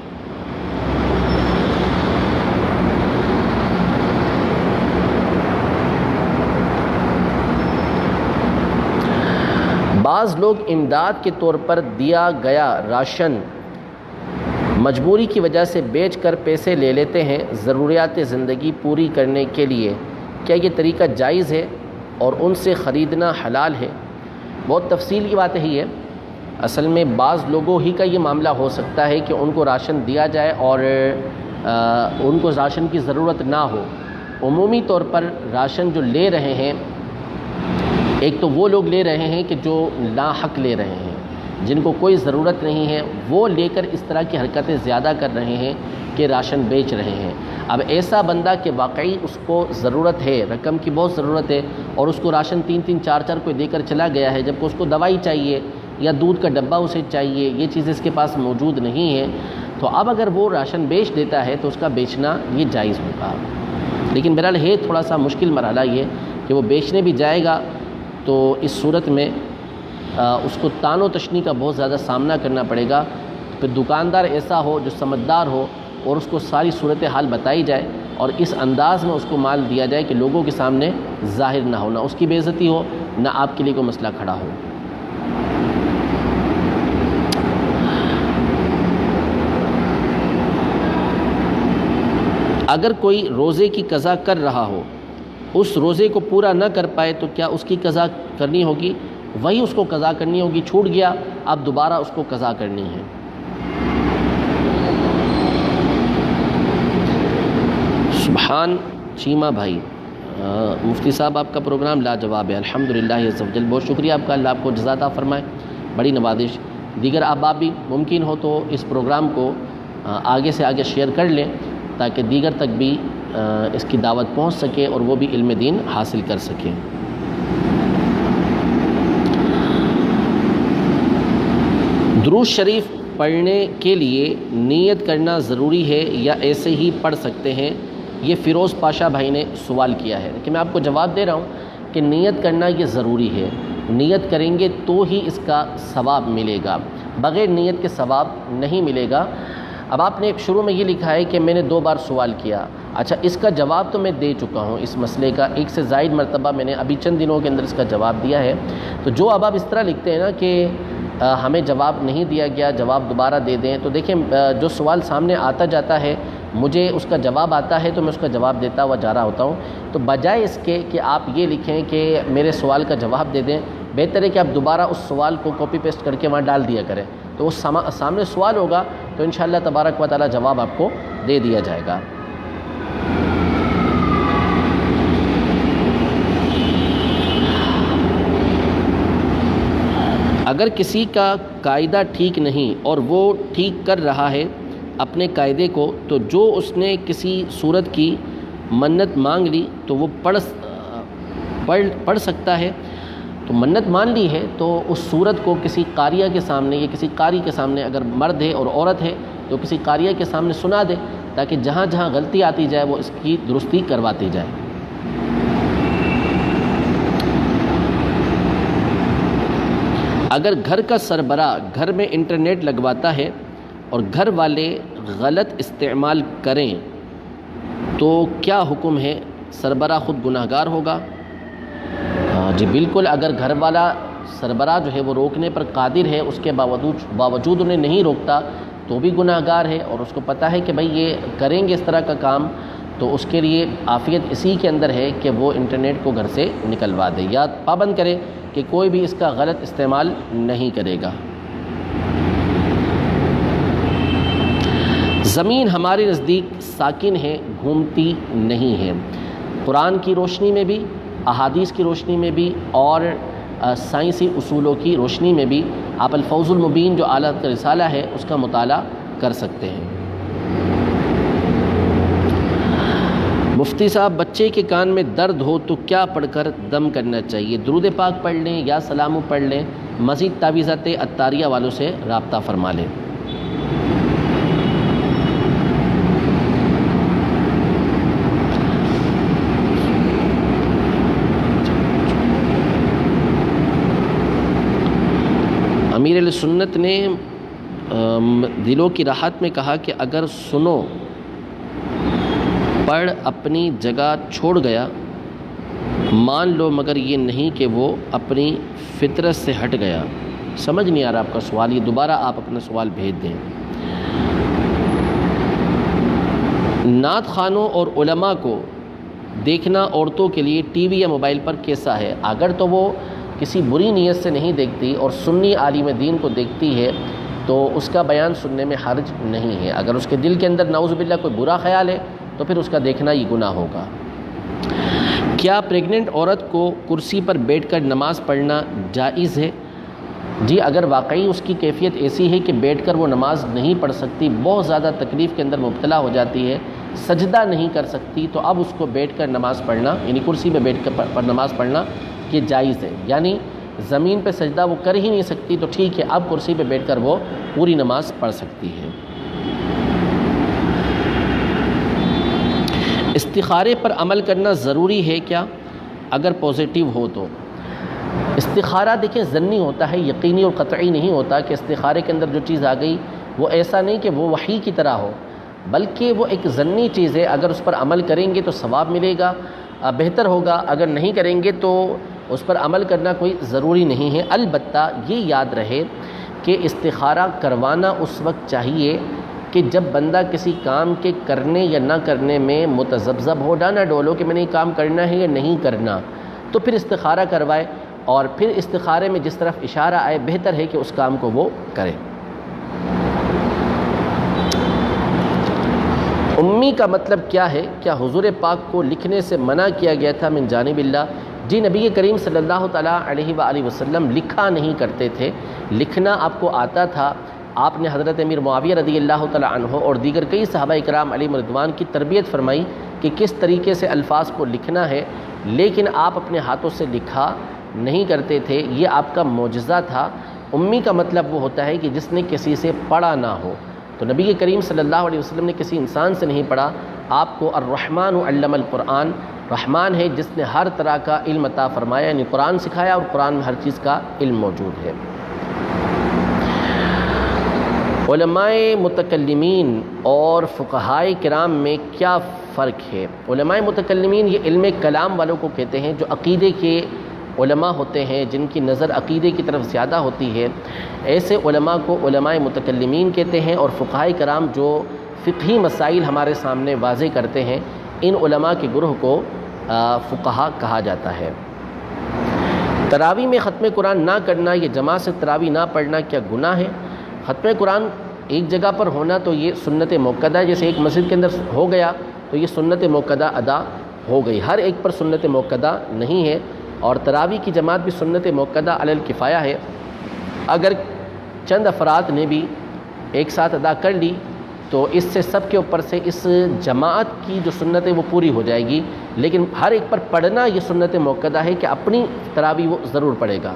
بعض لوگ امداد کے طور پر دیا گیا راشن مجبوری کی وجہ سے بیچ کر پیسے لے لیتے ہیں ضروریات زندگی پوری کرنے کے لیے. کیا یہ طریقہ جائز ہے اور ان سے خریدنا حلال ہے؟ بہت تفصیل کی بات ہی ہے. اصل میں بعض لوگوں ہی کا یہ معاملہ ہو سکتا ہے کہ ان کو راشن دیا جائے اور ان کو راشن کی ضرورت نہ ہو. عمومی طور پر راشن جو لے رہے ہیں, ایک تو وہ لوگ لے رہے ہیں کہ جو ناحق لے رہے ہیں, جن کو کوئی ضرورت نہیں ہے, وہ لے کر اس طرح کی حرکتیں زیادہ کر رہے ہیں کہ راشن بیچ رہے ہیں. اب ایسا بندہ کہ واقعی اس کو ضرورت ہے, رقم کی بہت ضرورت ہے, اور اس کو راشن 3-3 4-4 کوئی دے کر چلا گیا ہے, جبکہ اس کو دوائی چاہیے یا دودھ کا ڈبہ اسے چاہیے, یہ چیز اس کے پاس موجود نہیں ہے, تو اب اگر وہ راشن بیچ دیتا ہے تو اس کا بیچنا یہ جائز ہوگا. لیکن بہرحال ہے تھوڑا سا مشکل مرحلہ یہ کہ وہ بیچنے بھی جائے گا تو اس صورت میں اس کو تان و تشنی کا بہت زیادہ سامنا کرنا پڑے گا. پھر دکاندار ایسا ہو جو سمجھدار ہو اور اس کو ساری صورتحال بتائی جائے اور اس انداز میں اس کو مال دیا جائے کہ لوگوں کے سامنے ظاہر نہ ہو, نہ اس کی بے عزتی ہو, نہ آپ کے لیے کوئی مسئلہ کھڑا ہو. اگر کوئی روزے کی قضا کر رہا ہو, اس روزے کو پورا نہ کر پائے تو کیا اس کی قضا کرنی ہوگی؟ وہی اس کو قضا کرنی ہوگی. چھوٹ گیا, اب دوبارہ اس کو قضا کرنی ہے. سبحان چیمہ بھائی, مفتی صاحب آپ کا پروگرام لاجواب ہے, الحمدللہ عز و جل. بہت شکریہ آپ کا, اللہ آپ کو جزا عطا فرمائے, بڑی نوازش. دیگر احباب بھی ممکن ہو تو اس پروگرام کو آگے سے آگے شیئر کر لیں تاکہ دیگر تک بھی اس کی دعوت پہنچ سکے اور وہ بھی علم دین حاصل کر سکیں. درود شریف پڑھنے کے لیے نیت کرنا ضروری ہے یا ایسے ہی پڑھ سکتے ہیں؟ یہ فیروز پاشا بھائی نے سوال کیا ہے کہ میں آپ کو جواب دے رہا ہوں کہ نیت کرنا یہ ضروری ہے. نیت کریں گے تو ہی اس کا ثواب ملے گا, بغیر نیت کے ثواب نہیں ملے گا. اب آپ نے ایک شروع میں یہ لکھا ہے کہ میں نے 2 بار سوال کیا. اچھا, اس کا جواب تو میں دے چکا ہوں, اس مسئلے کا 1 سے زائد مرتبہ میں نے ابھی چند دنوں کے اندر اس کا جواب دیا ہے. تو جو اب آپ اس طرح لکھتے ہیں نا کہ ہمیں جواب نہیں دیا گیا, جواب دوبارہ دے دیں, تو دیکھیں جو سوال سامنے آتا جاتا ہے مجھے اس کا جواب آتا ہے تو میں اس کا جواب دیتا ہوا جا رہا ہوتا ہوں. تو بجائے اس کے کہ آپ یہ لکھیں کہ میرے سوال کا جواب دے دیں, بہتر ہے کہ آپ دوبارہ اس سوال کو کاپی پیسٹ کر کے وہاں ڈال دیا کریں. تو اس سامنے سوال ہوگا تو انشاءاللہ تبارک و تعالی جواب آپ کو دے دیا جائے گا. اگر کسی کا قاعدہ ٹھیک نہیں اور وہ ٹھیک کر رہا ہے اپنے قاعدے کو، تو جو اس نے کسی صورت کی منت مانگ لی تو وہ پڑھ سکتا ہے. تو منت مان لی ہے تو اس صورت کو کسی قاریہ کے سامنے یا کسی قاری کے سامنے، اگر مرد ہے اور عورت ہے تو کسی قاریہ کے سامنے سنا دے، تاکہ جہاں جہاں غلطی آتی جائے وہ اس کی درستی کرواتی جائے. اگر گھر کا سربراہ گھر میں انٹرنیٹ لگواتا ہے اور گھر والے غلط استعمال کریں تو کیا حکم ہے؟ سربراہ خود گناہ گار ہوگا؟ جی بالکل. اگر گھر والا سربراہ جو ہے وہ روکنے پر قادر ہے، اس کے باوجود انہیں نہیں روکتا تو بھی گناہ گار ہے، اور اس کو پتہ ہے کہ بھئی یہ کریں گے اس طرح کا کام، تو اس کے لیے عافیت اسی کے اندر ہے کہ وہ انٹرنیٹ کو گھر سے نکلوا دے یا پابند کرے کہ کوئی بھی اس کا غلط استعمال نہیں کرے گا. زمین ہمارے نزدیک ساکن ہے، گھومتی نہیں ہے. قرآن کی روشنی میں بھی، احادیث کی روشنی میں بھی، اور سائنسی اصولوں کی روشنی میں بھی آپ الفوز المبین جو اعلیٰ کا رسالہ ہے اس کا مطالعہ کر سکتے ہیں. مفتی صاحب، بچے کے کان میں درد ہو تو کیا پڑھ کر دم کرنا چاہیے؟ درود پاک پڑھ لیں یا سلام پڑھ لیں. مزید تعویذات عطاریہ والوں سے رابطہ فرما لیں. امیر علیہ سنت نے دلوں کی راحت میں کہا کہ اگر سنو پڑھ اپنی جگہ چھوڑ گیا، مان لو مگر یہ نہیں کہ وہ اپنی فطرت سے ہٹ گیا. سمجھ نہیں آ رہا آپ کا سوال، یہ دوبارہ آپ اپنا سوال بھیج دیں. نعت خوانوں اور علماء کو دیکھنا عورتوں کے لیے ٹی وی یا موبائل پر کیسا ہے؟ اگر تو وہ کسی بری نیت سے نہیں دیکھتی اور سنی عالم دین کو دیکھتی ہے تو اس کا بیان سننے میں حرج نہیں ہے. اگر اس کے دل کے اندر نعوذ باللہ کوئی برا خیال ہے تو پھر اس کا دیکھنا یہ گناہ ہوگا. کیا پریگننٹ عورت کو کرسی پر بیٹھ کر نماز پڑھنا جائز ہے؟ جی اگر واقعی اس کی کیفیت ایسی ہے کہ بیٹھ کر وہ نماز نہیں پڑھ سکتی، بہت زیادہ تکلیف کے اندر مبتلا ہو جاتی ہے، سجدہ نہیں کر سکتی، تو اب اس کو بیٹھ کر نماز پڑھنا، یعنی کرسی پہ بیٹھ کر نماز پڑھنا یہ جائز ہے. یعنی زمین پہ سجدہ وہ کر ہی نہیں سکتی تو ٹھیک ہے، اب کرسی پہ بیٹھ کر وہ پوری نماز پڑھ سکتی ہے. استخارے پر عمل کرنا ضروری ہے کیا اگر پازیٹیو ہو تو؟ استخارہ دیکھیں ضنی ہوتا ہے، یقینی اور قطعی نہیں ہوتا کہ استخارے کے اندر جو چیز آ گئی وہ ایسا نہیں کہ وہ وحی کی طرح ہو، بلکہ وہ ایک ضنی چیز ہے. اگر اس پر عمل کریں گے تو ثواب ملے گا، بہتر ہوگا، اگر نہیں کریں گے تو اس پر عمل کرنا کوئی ضروری نہیں ہے. البتہ یہ یاد رہے کہ استخارہ کروانا اس وقت چاہیے کہ جب بندہ کسی کام کے کرنے یا نہ کرنے میں متذبذب ہو، ڈانا ڈولو کہ میں نے یہ کام کرنا ہے یا نہیں کرنا، تو پھر استخارہ کروائے، اور پھر استخارے میں جس طرف اشارہ آئے بہتر ہے کہ اس کام کو وہ کرے. امی کا مطلب کیا ہے؟ کیا حضور پاک کو لکھنے سے منع کیا گیا تھا من جانب اللہ؟ جی نبی کریم صلی اللہ تعالیٰ علیہ وآلہ وسلم لکھا نہیں کرتے تھے، لکھنا آپ کو آتا تھا. آپ نے حضرت امیر معاویہ رضی اللہ تعالیٰ عنہ اور دیگر کئی صحابہ اکرام علیہم رضوان کی تربیت فرمائی کہ کس طریقے سے الفاظ کو لکھنا ہے، لیکن آپ اپنے ہاتھوں سے لکھا نہیں کرتے تھے. یہ آپ کا معجزہ تھا. امی کا مطلب وہ ہوتا ہے کہ جس نے کسی سے پڑھا نہ ہو. تو نبی کریم صلی اللہ علیہ وسلم نے کسی انسان سے نہیں پڑھا. آپ کو الرحمن علم القرآن، رحمان ہے جس نے ہر طرح کا علم عطا فرمایا، یعنی قرآن سکھایا، اور قرآن میں ہر چیز کا علم موجود ہے. علماء متکلمین اور فقہائے کرام میں کیا فرق ہے؟ علماء متکلمین یہ علم کلام والوں کو کہتے ہیں جو عقیدے کے علماء ہوتے ہیں، جن کی نظر عقیدے کی طرف زیادہ ہوتی ہے، ایسے علماء کو علماء متکلمین کہتے ہیں. اور فقہائے کرام جو فقہی مسائل ہمارے سامنے واضح کرتے ہیں، ان علماء کے گروہ کو فقہا کہا جاتا ہے. تراویح میں ختم قرآن نہ کرنا یا جماعت سے تراویح نہ پڑھنا کیا گناہ ہے؟ ختم قرآن ایک جگہ پر ہونا تو یہ سنت موقدہ ہے. جیسے ایک مسجد کے اندر ہو گیا تو یہ سنت موقدہ ادا ہو گئی. ہر ایک پر سنت موقدہ نہیں ہے. اور تراویح کی جماعت بھی سنت موقدہ علی الکفایہ ہے. اگر چند افراد نے بھی ایک ساتھ ادا کر لی تو اس سے سب کے اوپر سے اس جماعت کی جو سنت ہے وہ پوری ہو جائے گی، لیکن ہر ایک پر پڑھنا یہ سنت موقدہ ہے کہ اپنی تراویح وہ ضرور پڑھے گا۔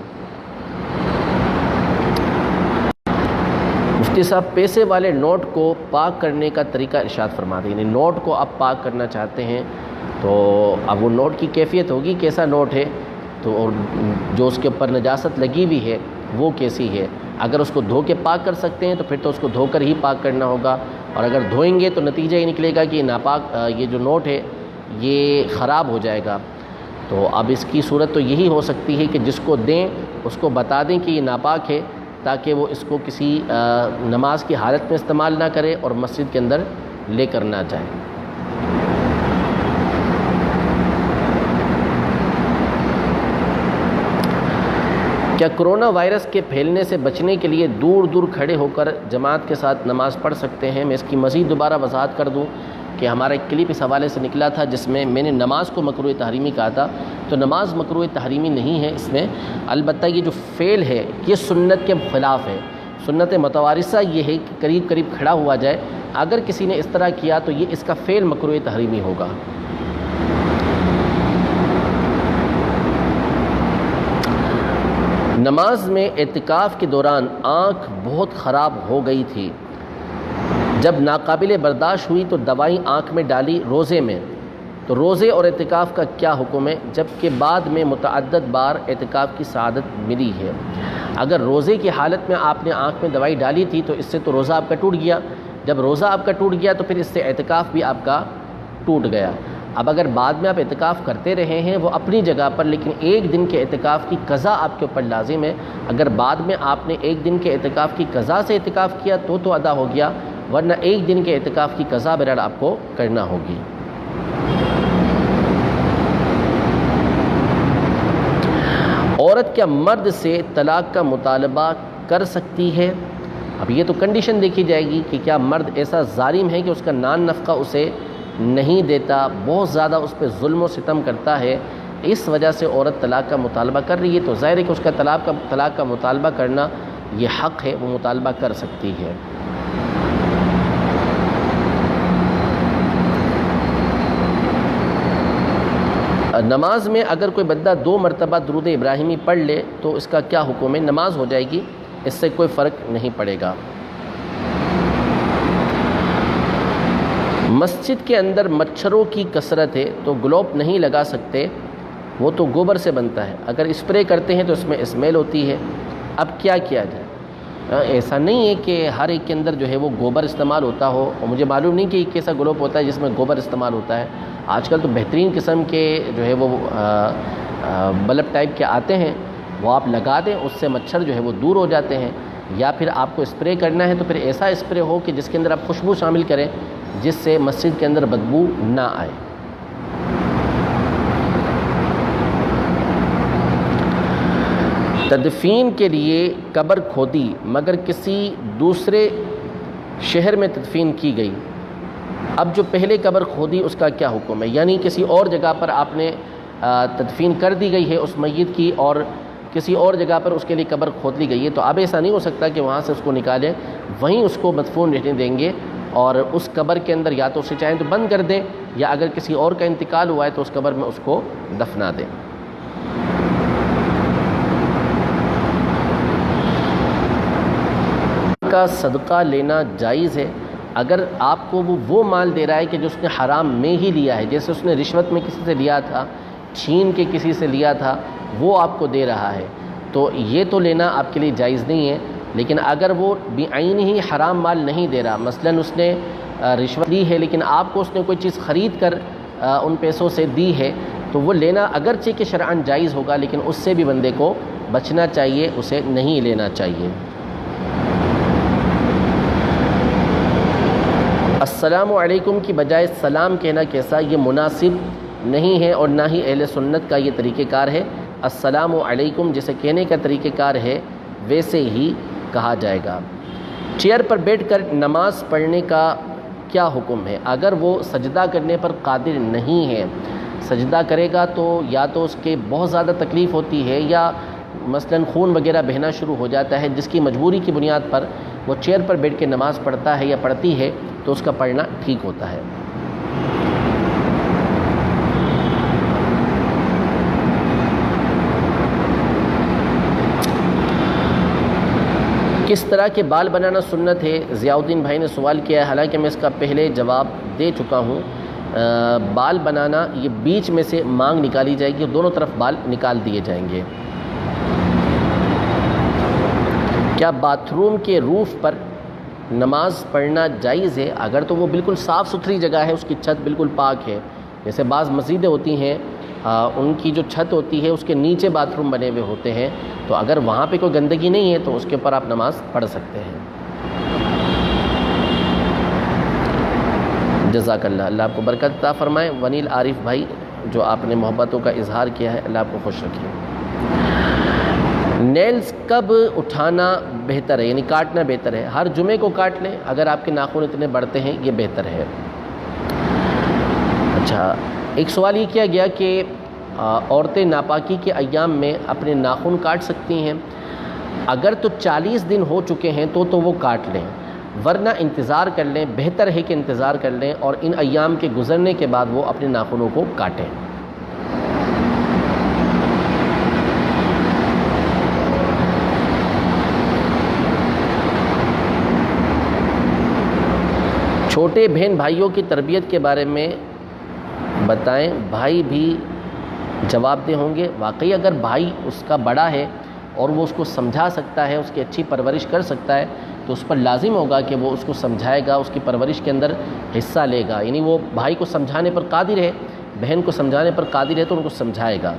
مفتی صاحب پیسے والے نوٹ کو پاک کرنے کا طریقہ ارشاد فرما دیں، یعنی نوٹ کو آپ پاک کرنا چاہتے ہیں تو اب وہ نوٹ کی کیفیت ہوگی کیسا نوٹ ہے، تو اور جو اس کے اوپر نجاست لگی ہوئی ہے وہ کیسی ہے۔ اگر اس کو دھو کے پاک کر سکتے ہیں تو پھر تو اس کو دھو کر ہی پاک کرنا ہوگا، اور اگر دھوئیں گے تو نتیجہ یہ نکلے گا کہ یہ ناپاک یہ جو نوٹ ہے یہ خراب ہو جائے گا۔ تو اب اس کی صورت تو یہی ہو سکتی ہے کہ جس کو دیں اس کو بتا دیں کہ یہ ناپاک ہے، تاکہ وہ اس کو کسی نماز کی حالت میں استعمال نہ کرے اور مسجد کے اندر لے کر نہ جائے۔ کیا کرونا وائرس کے پھیلنے سے بچنے کے لیے دور دور کھڑے ہو کر جماعت کے ساتھ نماز پڑھ سکتے ہیں؟ میں اس کی مزید دوبارہ وضاحت کر دوں کہ ہمارا ایک کلپ اس حوالے سے نکلا تھا جس میں نے نماز کو مکروہ تحریمی کہا تھا، تو نماز مکروہ تحریمی نہیں ہے اس میں، البتہ یہ جو فعل ہے یہ سنت کے خلاف ہے۔ سنت متوارثہ یہ ہے کہ قریب قریب کھڑا ہوا جائے، اگر کسی نے اس طرح کیا تو یہ اس کا فعل مکروہ تحریمی ہوگا۔ نماز میں اعتکاف کے دوران آنکھ بہت خراب ہو گئی تھی، جب ناقابل برداشت ہوئی تو دوائی آنکھ میں ڈالی روزے میں، تو روزے اور اعتکاف کا کیا حکم ہے، جبکہ بعد میں متعدد بار اعتکاف کی سعادت ملی ہے؟ اگر روزے کی حالت میں آپ نے آنکھ میں دوائی ڈالی تھی تو اس سے تو روزہ آپ کا ٹوٹ گیا، جب روزہ آپ کا ٹوٹ گیا تو پھر اس سے اعتکاف بھی آپ کا ٹوٹ گیا۔ اب اگر بعد میں آپ اعتکاف کرتے رہے ہیں وہ اپنی جگہ پر، لیکن ایک دن کے اعتکاف کی قضا آپ کے اوپر لازم ہے۔ اگر بعد میں آپ نے ایک دن کے اعتکاف کی قضا سے اعتکاف کیا تو ادا ہو گیا، ورنہ ایک دن کے اعتکاف کی قضا بہرحال آپ کو کرنا ہوگی۔ عورت کیا مرد سے طلاق کا مطالبہ کر سکتی ہے؟ اب یہ تو کنڈیشن دیکھی جائے گی کہ کیا مرد ایسا ظالم ہے کہ اس کا نان نفقہ اسے نہیں دیتا، بہت زیادہ اس پہ ظلم و ستم کرتا ہے، اس وجہ سے عورت طلاق کا مطالبہ کر رہی ہے، تو ظاہر ہے کہ اس کا طلاق کا مطالبہ کرنا یہ حق ہے، وہ مطالبہ کر سکتی ہے۔ نماز میں اگر کوئی بندہ 2 مرتبہ درود ابراہیمی پڑھ لے تو اس کا کیا حکم ہے؟ نماز ہو جائے گی، اس سے کوئی فرق نہیں پڑے گا۔ مسجد کے اندر مچھروں کی کثرت ہے تو گلوب نہیں لگا سکتے، وہ تو گوبر سے بنتا ہے، اگر اسپرے کرتے ہیں تو اس میں اسمیل ہوتی ہے، اب کیا کیا جائے؟ ایسا نہیں ہے کہ ہر ایک کے اندر جو ہے وہ گوبر استعمال ہوتا ہو، اور مجھے معلوم نہیں کہ ایک ایسا گلوب ہوتا ہے جس میں گوبر استعمال ہوتا ہے۔ آج کل تو بہترین قسم کے جو ہے وہ بلب ٹائپ کے آتے ہیں، وہ آپ لگا دیں، اس سے مچھر جو ہے وہ دور ہو جاتے ہیں۔ یا پھر آپ کو اسپرے کرنا ہے تو پھر ایسا اسپرے ہو کہ جس کے اندر آپ خوشبو شامل کریں جس سے مسجد کے اندر بدبو نہ آئے۔ تدفین کے لیے قبر کھودی مگر کسی دوسرے شہر میں تدفین کی گئی، اب جو پہلے قبر کھودی اس کا کیا حکم ہے؟ یعنی کسی اور جگہ پر آپ نے تدفین کر دی گئی ہے اس میت کی، اور کسی اور جگہ پر اس کے لیے قبر کھود لی گئی ہے، تو اب ایسا نہیں ہو سکتا کہ وہاں سے اس کو نکالیں، وہیں اس کو مدفون رہنے دیں گے، اور اس قبر کے اندر یا تو اسے چاہیں تو بند کر دیں، یا اگر کسی اور کا انتقال ہوا ہے تو اس قبر میں اس کو دفنا دیں۔ کا صدقہ لینا جائز ہے اگر آپ کو وہ مال دے رہا ہے کہ جو اس نے حرام میں ہی لیا ہے، جیسے اس نے رشوت میں کسی سے لیا تھا، چھین کے کسی سے لیا تھا، وہ آپ کو دے رہا ہے، تو یہ تو لینا آپ کے لیے جائز نہیں ہے۔ لیکن اگر وہ بعین ہی حرام مال نہیں دے رہا، مثلا اس نے رشوت لی ہے لیکن آپ کو اس نے کوئی چیز خرید کر ان پیسوں سے دی ہے، تو وہ لینا اگرچہ کہ شرعاً جائز ہوگا، لیکن اس سے بھی بندے کو بچنا چاہیے، اسے نہیں لینا چاہیے۔ السلام علیکم کی بجائے سلام کہنا کیسا؟ یہ مناسب نہیں ہے اور نہ ہی اہل سنت کا یہ طریقہ کار ہے۔ السلام علیکم جسے کہنے کا طریقہ کار ہے ویسے ہی کہا جائے گا۔ چیئر پر بیٹھ کر نماز پڑھنے کا کیا حکم ہے؟ اگر وہ سجدہ کرنے پر قادر نہیں ہے، سجدہ کرے گا تو یا تو اس کے بہت زیادہ تکلیف ہوتی ہے یا مثلاً خون وغیرہ بہنا شروع ہو جاتا ہے، جس کی مجبوری کی بنیاد پر وہ چیئر پر بیٹھ کے نماز پڑھتا ہے یا پڑھتی ہے، تو اس کا پڑھنا ٹھیک ہوتا ہے۔ کس طرح کے بال بنانا سنت ہے؟ ضیاء الدین بھائی نے سوال کیا ہے، حالانکہ میں اس کا پہلے جواب دے چکا ہوں۔ بال بنانا، یہ بیچ میں سے مانگ نکالی جائے گی، دونوں طرف بال نکال دیے جائیں گے۔ کیا باتھ روم کے روف پر نماز پڑھنا جائز ہے؟ اگر تو وہ بالکل صاف ستھری جگہ ہے، اس کی چھت بالکل پاک ہے، جیسے بعض مسجدیں ہوتی ہیں ان کی جو چھت ہوتی ہے اس کے نیچے باتھ روم بنے ہوئے ہوتے ہیں، تو اگر وہاں پہ کوئی گندگی نہیں ہے تو اس کے اوپر آپ نماز پڑھ سکتے ہیں۔ جزاک اللہ، اللہ آپ کو برکت عطا فرمائے۔ ونیل عارف بھائی، جو آپ نے محبتوں کا اظہار کیا ہے، اللہ آپ کو خوش رکھے۔ نیلز کب اٹھانا بہتر ہے، یعنی کاٹنا بہتر ہے؟ ہر جمعے کو کاٹ لیں، اگر آپ کے ناخن اتنے بڑھتے ہیں، یہ بہتر ہے۔ اچھا، ایک سوال یہ کیا گیا کہ عورتیں ناپاکی کے ایام میں اپنے ناخن کاٹ سکتی ہیں؟ اگر تو 40 دن ہو چکے ہیں تو وہ کاٹ لیں، ورنہ انتظار کر لیں، بہتر ہے کہ انتظار کر لیں اور ان ایام کے گزرنے کے بعد وہ اپنے ناخنوں کو کاٹیں۔ چھوٹے بہن بھائیوں کی تربیت کے بارے میں بتائیں، بھائی بھی جواب دہ ہوں گے؟ واقعی اگر بھائی اس کا بڑا ہے اور وہ اس کو سمجھا سکتا ہے، اس کی اچھی پرورش کر سکتا ہے، تو اس پر لازم ہوگا کہ وہ اس کو سمجھائے گا، اس کی پرورش کے اندر حصہ لے گا، یعنی وہ بھائی کو سمجھانے پر قادر ہے، بہن کو سمجھانے پر قادر ہے تو ان کو سمجھائے گا۔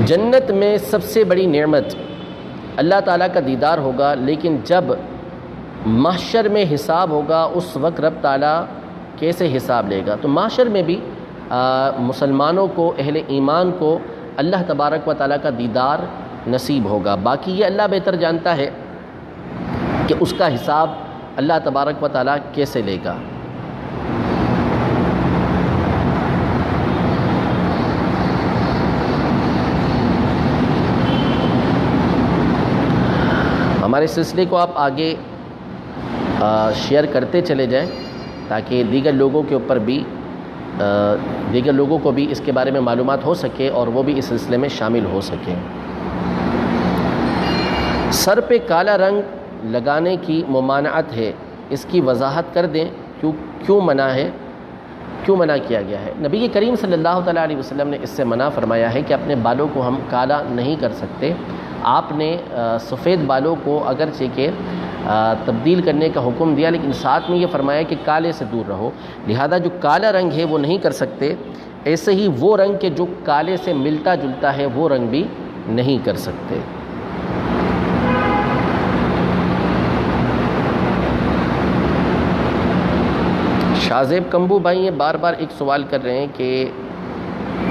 جنت میں سب سے بڑی نعمت اللہ تعالیٰ کا دیدار ہوگا، لیکن جب محشر میں حساب ہوگا اس وقت رب تعالیٰ کیسے حساب لے گا؟ تو محشر میں بھی مسلمانوں کو، اہل ایمان کو اللہ تبارک و تعالیٰ کا دیدار نصیب ہوگا۔ باقی یہ اللہ بہتر جانتا ہے کہ اس کا حساب اللہ تبارک و تعالیٰ کیسے لے گا۔ ہمارے سلسلے کو آپ آگے شیئر کرتے چلے جائیں تاکہ دیگر لوگوں کو بھی اس کے بارے میں معلومات ہو سکے اور وہ بھی اس سلسلے میں شامل ہو سکیں۔ سر پہ کالا رنگ لگانے کی ممانعت ہے، اس کی وضاحت کر دیں، کیوں منع کیا گیا ہے؟ نبی کریم صلی اللہ تعالیٰ علیہ وسلم نے اس سے منع فرمایا ہے کہ اپنے بالوں کو ہم کالا نہیں کر سکتے۔ آپ نے سفید بالوں کو اگرچہ کہ تبدیل کرنے کا حکم دیا، لیکن ساتھ میں یہ فرمایا کہ کالے سے دور رہو، لہذا جو کالا رنگ ہے وہ نہیں کر سکتے، ایسے ہی وہ رنگ کے جو کالے سے ملتا جلتا ہے وہ رنگ بھی نہیں کر سکتے۔ شاذیب کمبو بھائی یہ بار بار ایک سوال کر رہے ہیں کہ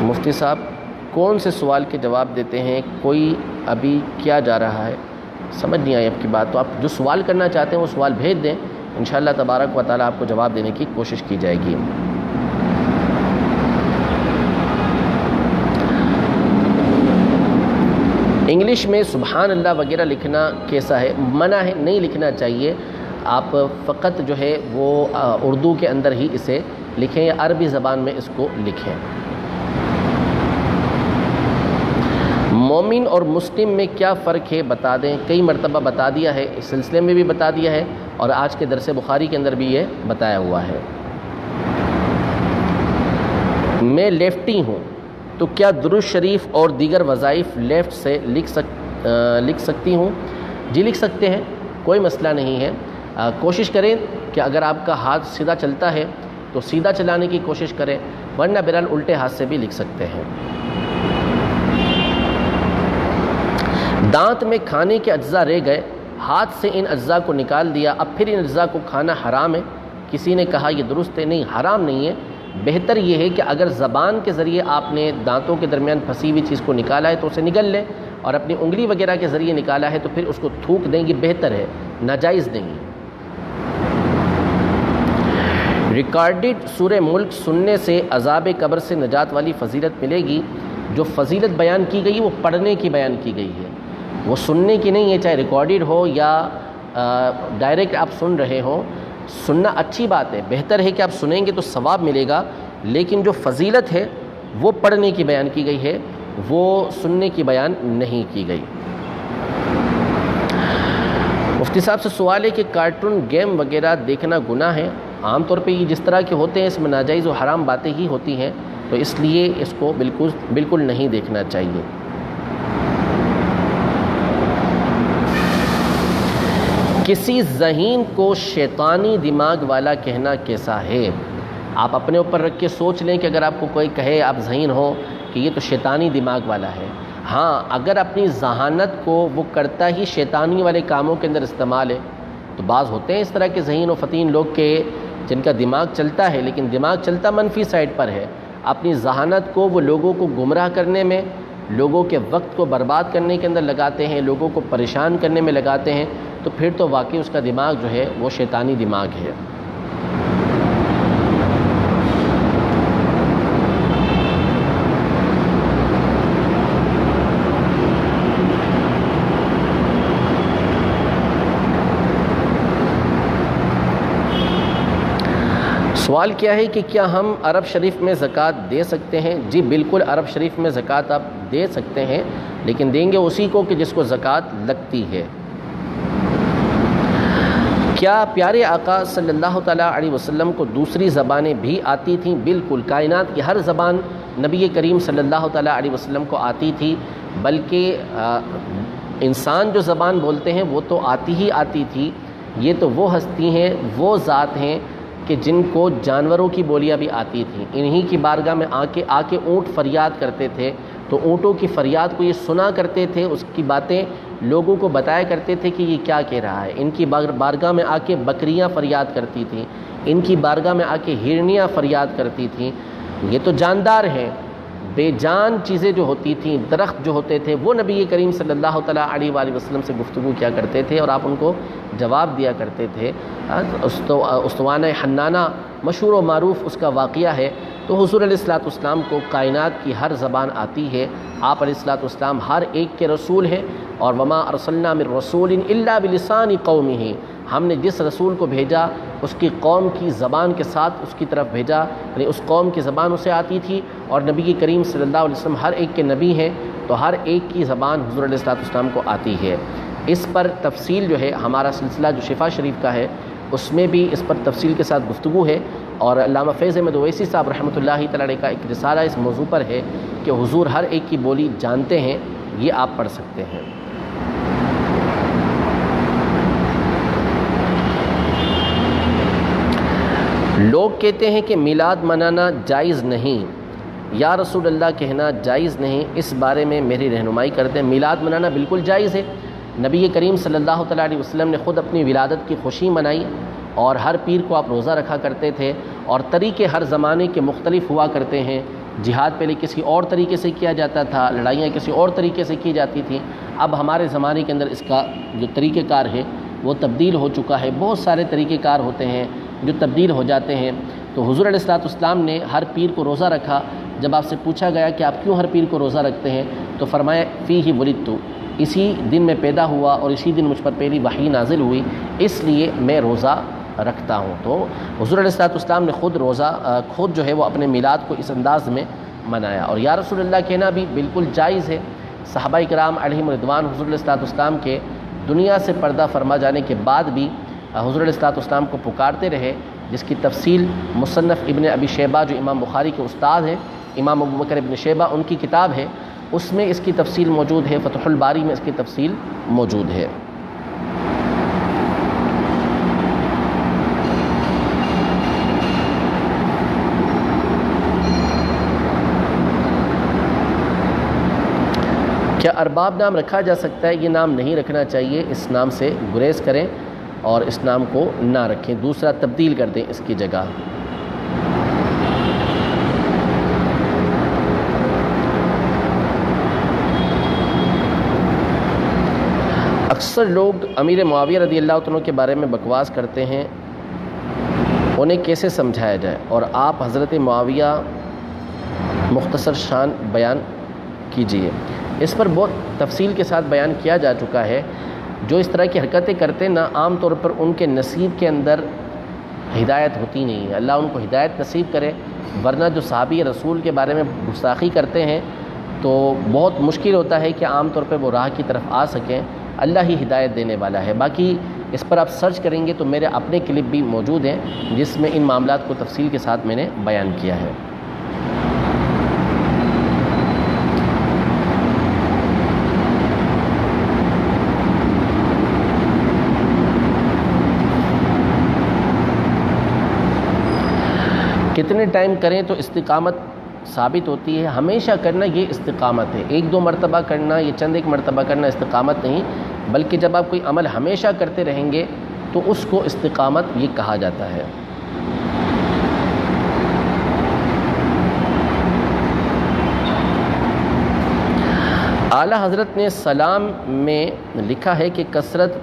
مفتی صاحب کون سے سوال کے جواب دیتے ہیں، کوئی ابھی کیا جا رہا ہے؟ سمجھ نہیں آئی آپ کی بات، تو آپ جو سوال کرنا چاہتے ہیں وہ سوال بھیج دیں، انشاءاللہ تبارک و تعالیٰ آپ کو جواب دینے کی کوشش کی جائے گی۔ انگلش میں سبحان اللہ وغیرہ لکھنا کیسا ہے؟ منع ہے، نہیں لکھنا چاہیے، آپ فقط جو ہے وہ اردو کے اندر ہی اسے لکھیں یا عربی زبان میں اس کو لکھیں۔ مومن اور مسلم میں کیا فرق ہے بتا دیں؟ کئی مرتبہ بتا دیا ہے، اس سلسلے میں بھی بتا دیا ہے اور آج کے درس بخاری کے اندر بھی یہ بتایا ہوا ہے۔ میں لیفٹی ہوں تو کیا درود شریف اور دیگر وظائف لیفٹ سے لکھ سکتی ہوں؟ جی لکھ سکتے ہیں، کوئی مسئلہ نہیں ہے۔ کوشش کریں کہ اگر آپ کا ہاتھ سیدھا چلتا ہے تو سیدھا چلانے کی کوشش کریں، ورنہ بہرحال الٹے ہاتھ سے بھی لکھ سکتے ہیں۔ دانت میں کھانے کے اجزاء رہ گئے، ہاتھ سے ان اجزاء کو نکال دیا، اب پھر ان اجزاء کو کھانا حرام ہے؟ کسی نے کہا یہ درست ہے، نہیں حرام نہیں ہے، بہتر یہ ہے کہ اگر زبان کے ذریعے آپ نے دانتوں کے درمیان پھنسی ہوئی چیز کو نکالا ہے تو اسے نگل لیں، اور اپنی انگلی وغیرہ کے ذریعے نکالا ہے تو پھر اس کو تھوک دیں، یہ بہتر ہے، ناجائز نہیں۔ ریکارڈڈ سورہ ملک سننے سے عذاب قبر سے نجات والی فضیلت ملے گی۔ جو فضیلت بیان کی گئی وہ پڑھنے کی بیان کی گئی ہے، وہ سننے کی نہیں ہے، چاہے ریکارڈڈ ہو یا ڈائریکٹ آپ سن رہے ہوں۔ سننا اچھی بات ہے، بہتر ہے کہ آپ سنیں گے تو ثواب ملے گا، لیکن جو فضیلت ہے وہ پڑھنے کی بیان کی گئی ہے، وہ سننے کی بیان نہیں کی گئی۔ مفتی صاحب سے سوال ہے کہ کارٹون گیم وغیرہ دیکھنا گناہ ہے؟ عام طور پہ یہ جس طرح کے ہوتے ہیں اس میں ناجائز و حرام باتیں ہی ہوتی ہیں، تو اس لیے اس کو بالکل نہیں دیکھنا چاہیے۔ کسی ذہین کو شیطانی دماغ والا کہنا کیسا ہے؟ آپ اپنے اوپر رکھ کے سوچ لیں کہ اگر آپ کو کوئی کہے، آپ ذہین ہو کہ یہ تو شیطانی دماغ والا ہے، ہاں اگر اپنی ذہانت کو وہ کرتا ہی شیطانی والے کاموں کے اندر استعمال ہے، تو بعض ہوتے ہیں اس طرح کے ذہین و فطین لوگ کے جن کا دماغ چلتا ہے، لیکن دماغ چلتا منفی سائڈ پر ہے، اپنی ذہانت کو وہ لوگوں کو گمراہ کرنے میں، لوگوں کے وقت کو برباد کرنے کے اندر لگاتے ہیں، لوگوں کو پریشان کرنے میں لگاتے ہیں، تو پھر تو واقعی اس کا دماغ جو ہے وہ شیطانی دماغ ہے۔ سوال کیا ہے کہ کیا ہم عرب شریف میں زکوٰۃ دے سکتے ہیں؟ جی بالکل، عرب شریف میں زکوٰۃ آپ دے سکتے ہیں، لیکن دیں گے اسی کو کہ جس کو زکوٰۃ لگتی ہے۔ کیا پیارے آقا صلی اللہ تعالیٰ علیہ وسلم کو دوسری زبانیں بھی آتی تھیں؟ بالکل، کائنات کی ہر زبان نبی کریم صلی اللہ تعالیٰ علیہ وسلم کو آتی تھی، بلکہ انسان جو زبان بولتے ہیں وہ تو آتی ہی آتی تھی، یہ تو وہ ہستی ہیں، وہ ذات ہیں کہ جن کو جانوروں کی بولیاں بھی آتی تھیں۔ انہی کی بارگاہ میں آ کے اونٹ فریاد کرتے تھے، تو اونٹوں کی فریاد کو یہ سنا کرتے تھے، اس کی باتیں لوگوں کو بتایا کرتے تھے کہ یہ کیا کہہ رہا ہے۔ ان کی بارگاہ میں آ کے بکریاں فریاد کرتی تھیں، ان کی بارگاہ میں آ کے ہرنیاں فریاد کرتی تھیں۔ یہ تو جاندار ہیں، بے جان چیزیں جو ہوتی تھیں، درخت جو ہوتے تھے، وہ نبی کریم صلی اللہ تعالیٰ علیہ وآلہ وسلم سے گفتگو کیا کرتے تھے اور آپ ان کو جواب دیا کرتے تھے۔ استوانہ حنانہ مشہور و معروف اس کا واقعہ ہے۔ تو حضور علیہ الصلوۃ والسلام کو کائنات کی ہر زبان آتی ہے، آپ علیہ الصلوۃ والسلام ہر ایک کے رسول ہیں، اور وما ارسلنا من رسول الا بلسان قومہ، ہم نے جس رسول کو بھیجا اس کی قوم کی زبان کے ساتھ اس کی طرف بھیجا، یعنی اس قوم کی زبان اسے آتی تھی، اور نبی کریم صلی اللہ علیہ وسلم ہر ایک کے نبی ہیں، تو ہر ایک کی زبان حضور علیہ الصلوۃ والسلام کو آتی ہے۔ اس پر تفصیل جو ہے ہمارا سلسلہ جو شفا شریف کا ہے اس میں بھی اس پر تفصیل کے ساتھ گفتگو ہے، اور علامہ فیض احمد اویسی صاحب رحمۃ اللہ تعالی علیہ کا ایک رسالہ اس موضوع پر ہے کہ حضور ہر ایک کی بولی جانتے ہیں، یہ آپ پڑھ سکتے ہیں۔ لوگ کہتے ہیں کہ میلاد منانا جائز نہیں، یا رسول اللہ کہنا جائز نہیں، اس بارے میں میری رہنمائی کرتے ہیں۔ میلاد منانا بالکل جائز ہے، نبی کریم صلی اللہ تعالیٰ علیہ وسلم نے خود اپنی ولادت کی خوشی منائی، اور ہر پیر کو آپ روزہ رکھا کرتے تھے، اور طریقے ہر زمانے کے مختلف ہوا کرتے ہیں۔ جہاد پہلے کسی اور طریقے سے کیا جاتا تھا، لڑائیاں کسی اور طریقے سے کی جاتی تھیں، اب ہمارے زمانے کے اندر اس کا جو طریقہ کار ہے وہ تبدیل ہو چکا ہے۔ بہت سارے طریقہ کار ہوتے ہیں جو تبدیل ہو جاتے ہیں۔ تو حضور علیہ الصلوۃ والسلام نے ہر پیر کو روزہ رکھا۔ جب آپ سے پوچھا گیا کہ آپ کیوں ہر پیر کو روزہ رکھتے ہیں، تو فرمایا فیہ ولدت، اسی دن میں پیدا ہوا اور اسی دن مجھ پر پہلی وحی نازل ہوئی، اس لیے میں روزہ رکھتا ہوں۔ تو حضور علیہ الصلوۃ والسلام نے خود جو ہے وہ اپنے میلاد کو اس انداز میں منایا، اور یا رسول اللہ کہنا بھی بالکل جائز ہے۔ صحابہ کرام علیہم رضوان حضور علیہ الصلوۃ والسلام کے دنیا سے پردہ فرما جانے کے بعد بھی حضور علیہ الصلوۃ والسلام کو پکارتے رہے، جس کی تفصیل مصنف ابن ابی شیبہ جو امام بخاری کے استاد ہیں، امام ابو بکر ابن شیبہ، ان کی کتاب ہے، اس میں اس کی تفصیل موجود ہے، فتح الباری میں اس کی تفصیل موجود ہے۔ کیا ارباب نام رکھا جا سکتا ہے؟ یہ نام نہیں رکھنا چاہیے، اس نام سے گریز کریں اور اس نام کو نہ رکھیں، دوسرا تبدیل کر دیں اس کی جگہ۔ اکثر لوگ امیر معاویہ رضی اللہ عنہ کے بارے میں بکواس کرتے ہیں، انہیں کیسے سمجھایا جائے، اور آپ حضرت معاویہ مختصر شان بیان کیجیے۔ اس پر بہت تفصیل کے ساتھ بیان کیا جا چکا ہے۔ جو اس طرح کی حرکتیں کرتے ہیں نا، عام طور پر ان کے نصیب کے اندر ہدایت ہوتی نہیں ہے، اللہ ان کو ہدایت نصیب کرے، ورنہ جو صحابی رسول کے بارے میں گستاخی کرتے ہیں تو بہت مشکل ہوتا ہے کہ عام طور پہ وہ راہ کی طرف آ سکیں۔ اللہ ہی ہدایت دینے والا ہے۔ باقی اس پر آپ سرچ کریں گے تو میرے اپنے کلپ بھی موجود ہیں جس میں ان معاملات کو تفصیل کے ساتھ میں نے بیان کیا ہے۔ کتنے ٹائم کریں تو استقامت ثابت ہوتی ہے؟ ہمیشہ کرنا یہ استقامت ہے۔ ایک دو مرتبہ کرنا، یہ چند ایک مرتبہ کرنا استقامت نہیں، بلکہ جب آپ کوئی عمل ہمیشہ کرتے رہیں گے تو اس کو استقامت یہ کہا جاتا ہے۔ اعلیٰ حضرت نے سلام میں لکھا ہے کہ کثرت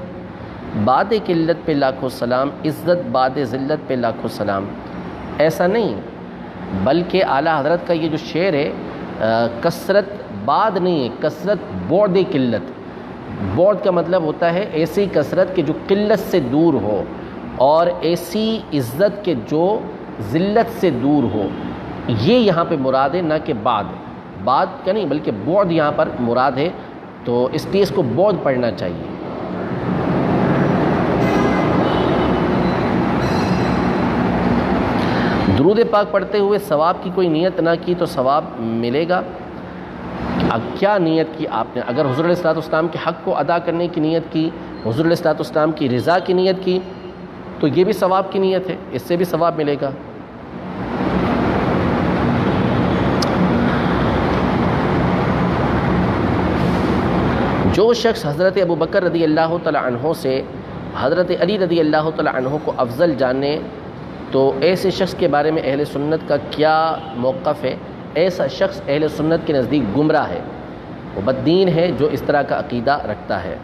بعد قلت پہ لاکھوں سلام، عزت بعد ذلت پہ لاکھوں سلام۔ ایسا نہیں، بلکہ اعلیٰ حضرت کا یہ جو شعر ہے کثرت بعد نہیں ہے، کثرت بعد قلت۔ بعد کا مطلب ہوتا ہے ایسی کثرت کہ جو قلت سے دور ہو، اور ایسی عزت کہ جو ذلت سے دور ہو۔ یہ یہاں پہ مراد ہے، نہ کہ بعد کا نہیں، بلکہ بعد یہاں پر مراد ہے، تو اس لیے اس کو بعد پڑھنا چاہیے۔ درود پاک پڑھتے ہوئے ثواب کی کوئی نیت نہ کی تو ثواب ملے گا؟ اب کیا نیت کی آپ نے؟ اگر حضور علیہ الصلوۃ والسلام کے حق کو ادا کرنے کی نیت کی، حضور علیہ الصلوۃ والسلام کی رضا کی نیت کی، تو یہ بھی ثواب کی نیت ہے، اس سے بھی ثواب ملے گا۔ جو شخص حضرت ابوبکر رضی اللہ تعالیٰ عنہ سے حضرت علی رضی اللہ تعالیٰ عنہ کو افضل جانے، تو ایسے شخص کے بارے میں اہل سنت کا کیا موقف ہے؟ ایسا شخص اہل سنت کے نزدیک گمراہ ہے، وہ بددین ہے جو اس طرح کا عقیدہ رکھتا ہے۔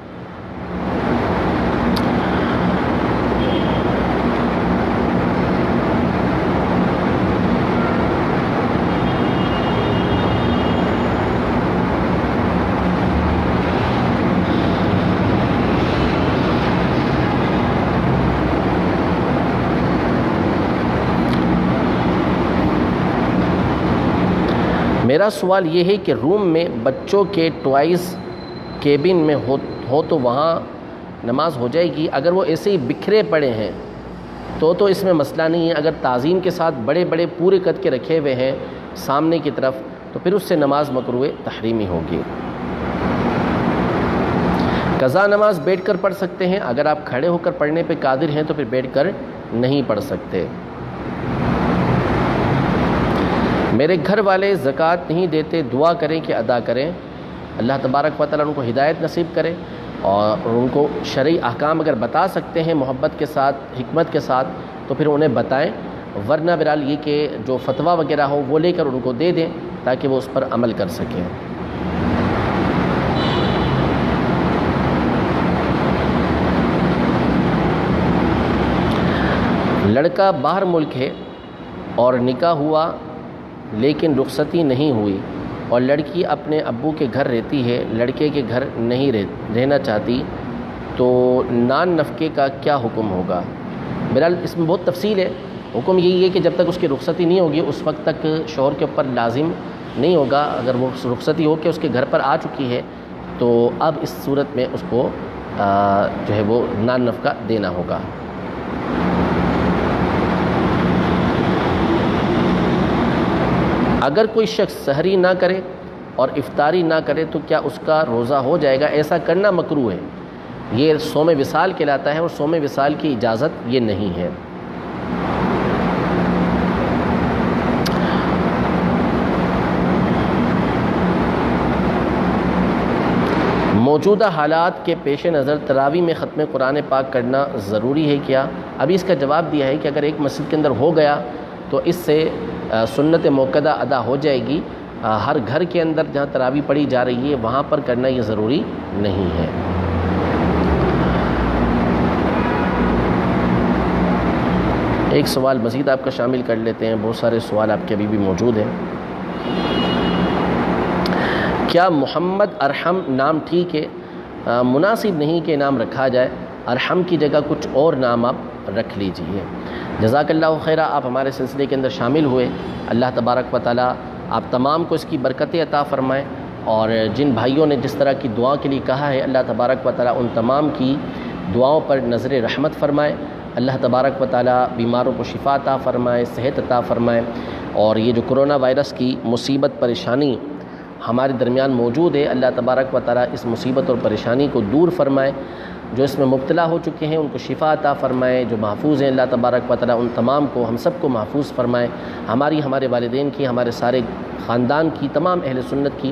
میرا سوال یہ ہے کہ روم میں بچوں کے ٹوائز کیبن میں ہو تو وہاں نماز ہو جائے گی؟ اگر وہ ایسے ہی بکھرے پڑے ہیں تو اس میں مسئلہ نہیں ہے۔ اگر تعظیم کے ساتھ بڑے بڑے پورے قد کے رکھے ہوئے ہیں سامنے کی طرف، تو پھر اس سے نماز مکروہ تحریمی ہوگی۔ قضا نماز بیٹھ کر پڑھ سکتے ہیں؟ اگر آپ کھڑے ہو کر پڑھنے پہ قادر ہیں تو پھر بیٹھ کر نہیں پڑھ سکتے۔ میرے گھر والے زکوٰۃ نہیں دیتے، دعا کریں کہ ادا کریں؟ اللہ تبارک و تعالیٰ ان کو ہدایت نصیب کرے، اور ان کو شرعی احکام اگر بتا سکتے ہیں محبت کے ساتھ، حکمت کے ساتھ، تو پھر انہیں بتائیں، ورنہ بہرحال یہ کہ جو فتویٰ وغیرہ ہو وہ لے کر ان کو دے دیں تاکہ وہ اس پر عمل کر سکیں۔ لڑکا باہر ملک ہے اور نکاح ہوا لیکن رخصتی نہیں ہوئی، اور لڑکی اپنے ابو کے گھر رہتی ہے، لڑکے کے گھر نہیں رہنا چاہتی، تو نان نفقے کا کیا حکم ہوگا؟ بہرحال اس میں بہت تفصیل ہے۔ حکم یہی ہے کہ جب تک اس کی رخصتی نہیں ہوگی اس وقت تک شوہر کے اوپر لازم نہیں ہوگا۔ اگر وہ رخصتی ہو کے اس کے گھر پر آ چکی ہے تو اب اس صورت میں اس کو جو ہے وہ نان نفقہ دینا ہوگا۔ اگر کوئی شخص سحری نہ کرے اور افطاری نہ کرے تو کیا اس کا روزہ ہو جائے گا؟ ایسا کرنا مکروہ ہے، یہ صوم وصال کہلاتا ہے، اور صوم وصال کی اجازت یہ نہیں ہے۔ موجودہ حالات کے پیش نظر تراویح میں ختم قرآن پاک کرنا ضروری ہے کیا؟ ابھی اس کا جواب دیا ہے کہ اگر ایک مسجد کے اندر ہو گیا تو اس سے سنت موقدہ ادا ہو جائے گی۔ ہر گھر کے اندر جہاں تراویح پڑھی جا رہی ہے وہاں پر کرنا یہ ضروری نہیں ہے۔ ایک سوال مزید آپ کا شامل کر لیتے ہیں، بہت سارے سوال آپ کے ابھی بھی موجود ہیں۔ کیا محمد ارحم نام ٹھیک ہے؟ مناسب نہیں کہ نام رکھا جائے، ارحم کی جگہ کچھ اور نام آپ رکھ لیجئے۔ جزاک اللہ خیرہ، آپ ہمارے سلسلے کے اندر شامل ہوئے، اللہ تبارک و تعالیٰ آپ تمام کو اس کی برکتیں عطا فرمائے، اور جن بھائیوں نے جس طرح کی دعا کے لیے کہا ہے، اللہ تبارک و تعالیٰ ان تمام کی دعاؤں پر نظر رحمت فرمائے، اللہ تبارک و تعالیٰ بیماروں کو شفا عطا فرمائے، صحت عطا فرمائے، اور یہ جو کرونا وائرس کی مصیبت پریشانی ہمارے درمیان موجود ہے، اللہ تبارک و تعالیٰ اس مصیبت اور پریشانی کو دور فرمائے، جو اس میں مبتلا ہو چکے ہیں ان کو شفا عطا فرمائے، جو محفوظ ہیں اللہ تبارک و تعالیٰ ان تمام کو، ہم سب کو محفوظ فرمائے، ہمارے والدین کی، ہمارے سارے خاندان کی، تمام اہل سنت کی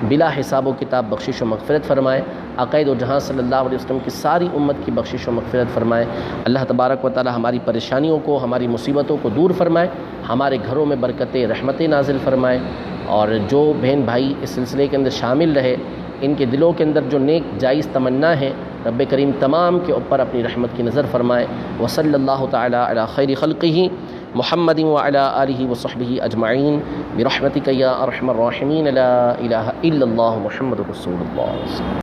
بلا حساب و کتاب بخشش و مغفرت فرمائے، عقائد و جہاں صلی اللہ علیہ وسلم کی ساری امت کی بخشش و مغفرت فرمائے، اللہ تبارک و تعالیٰ ہماری پریشانیوں کو، ہماری مصیبتوں کو دور فرمائے، ہمارے گھروں میں برکتیں رحمتیں نازل فرمائے، اور جو بہن بھائی اس سلسلے کے اندر شامل رہے، ان کے دلوں کے اندر جو نیک جائز تمنا ہے، رب کریم تمام کے اوپر اپنی رحمت کی نظر فرمائے۔ وصلی اللہ تعالی علی خیر خلقہ محمد وعلی آلہ وصحبہ اجمعین برحمتک یا ارحم الراحمین، لا الہ الا اللہ محمد رسول اللہ۔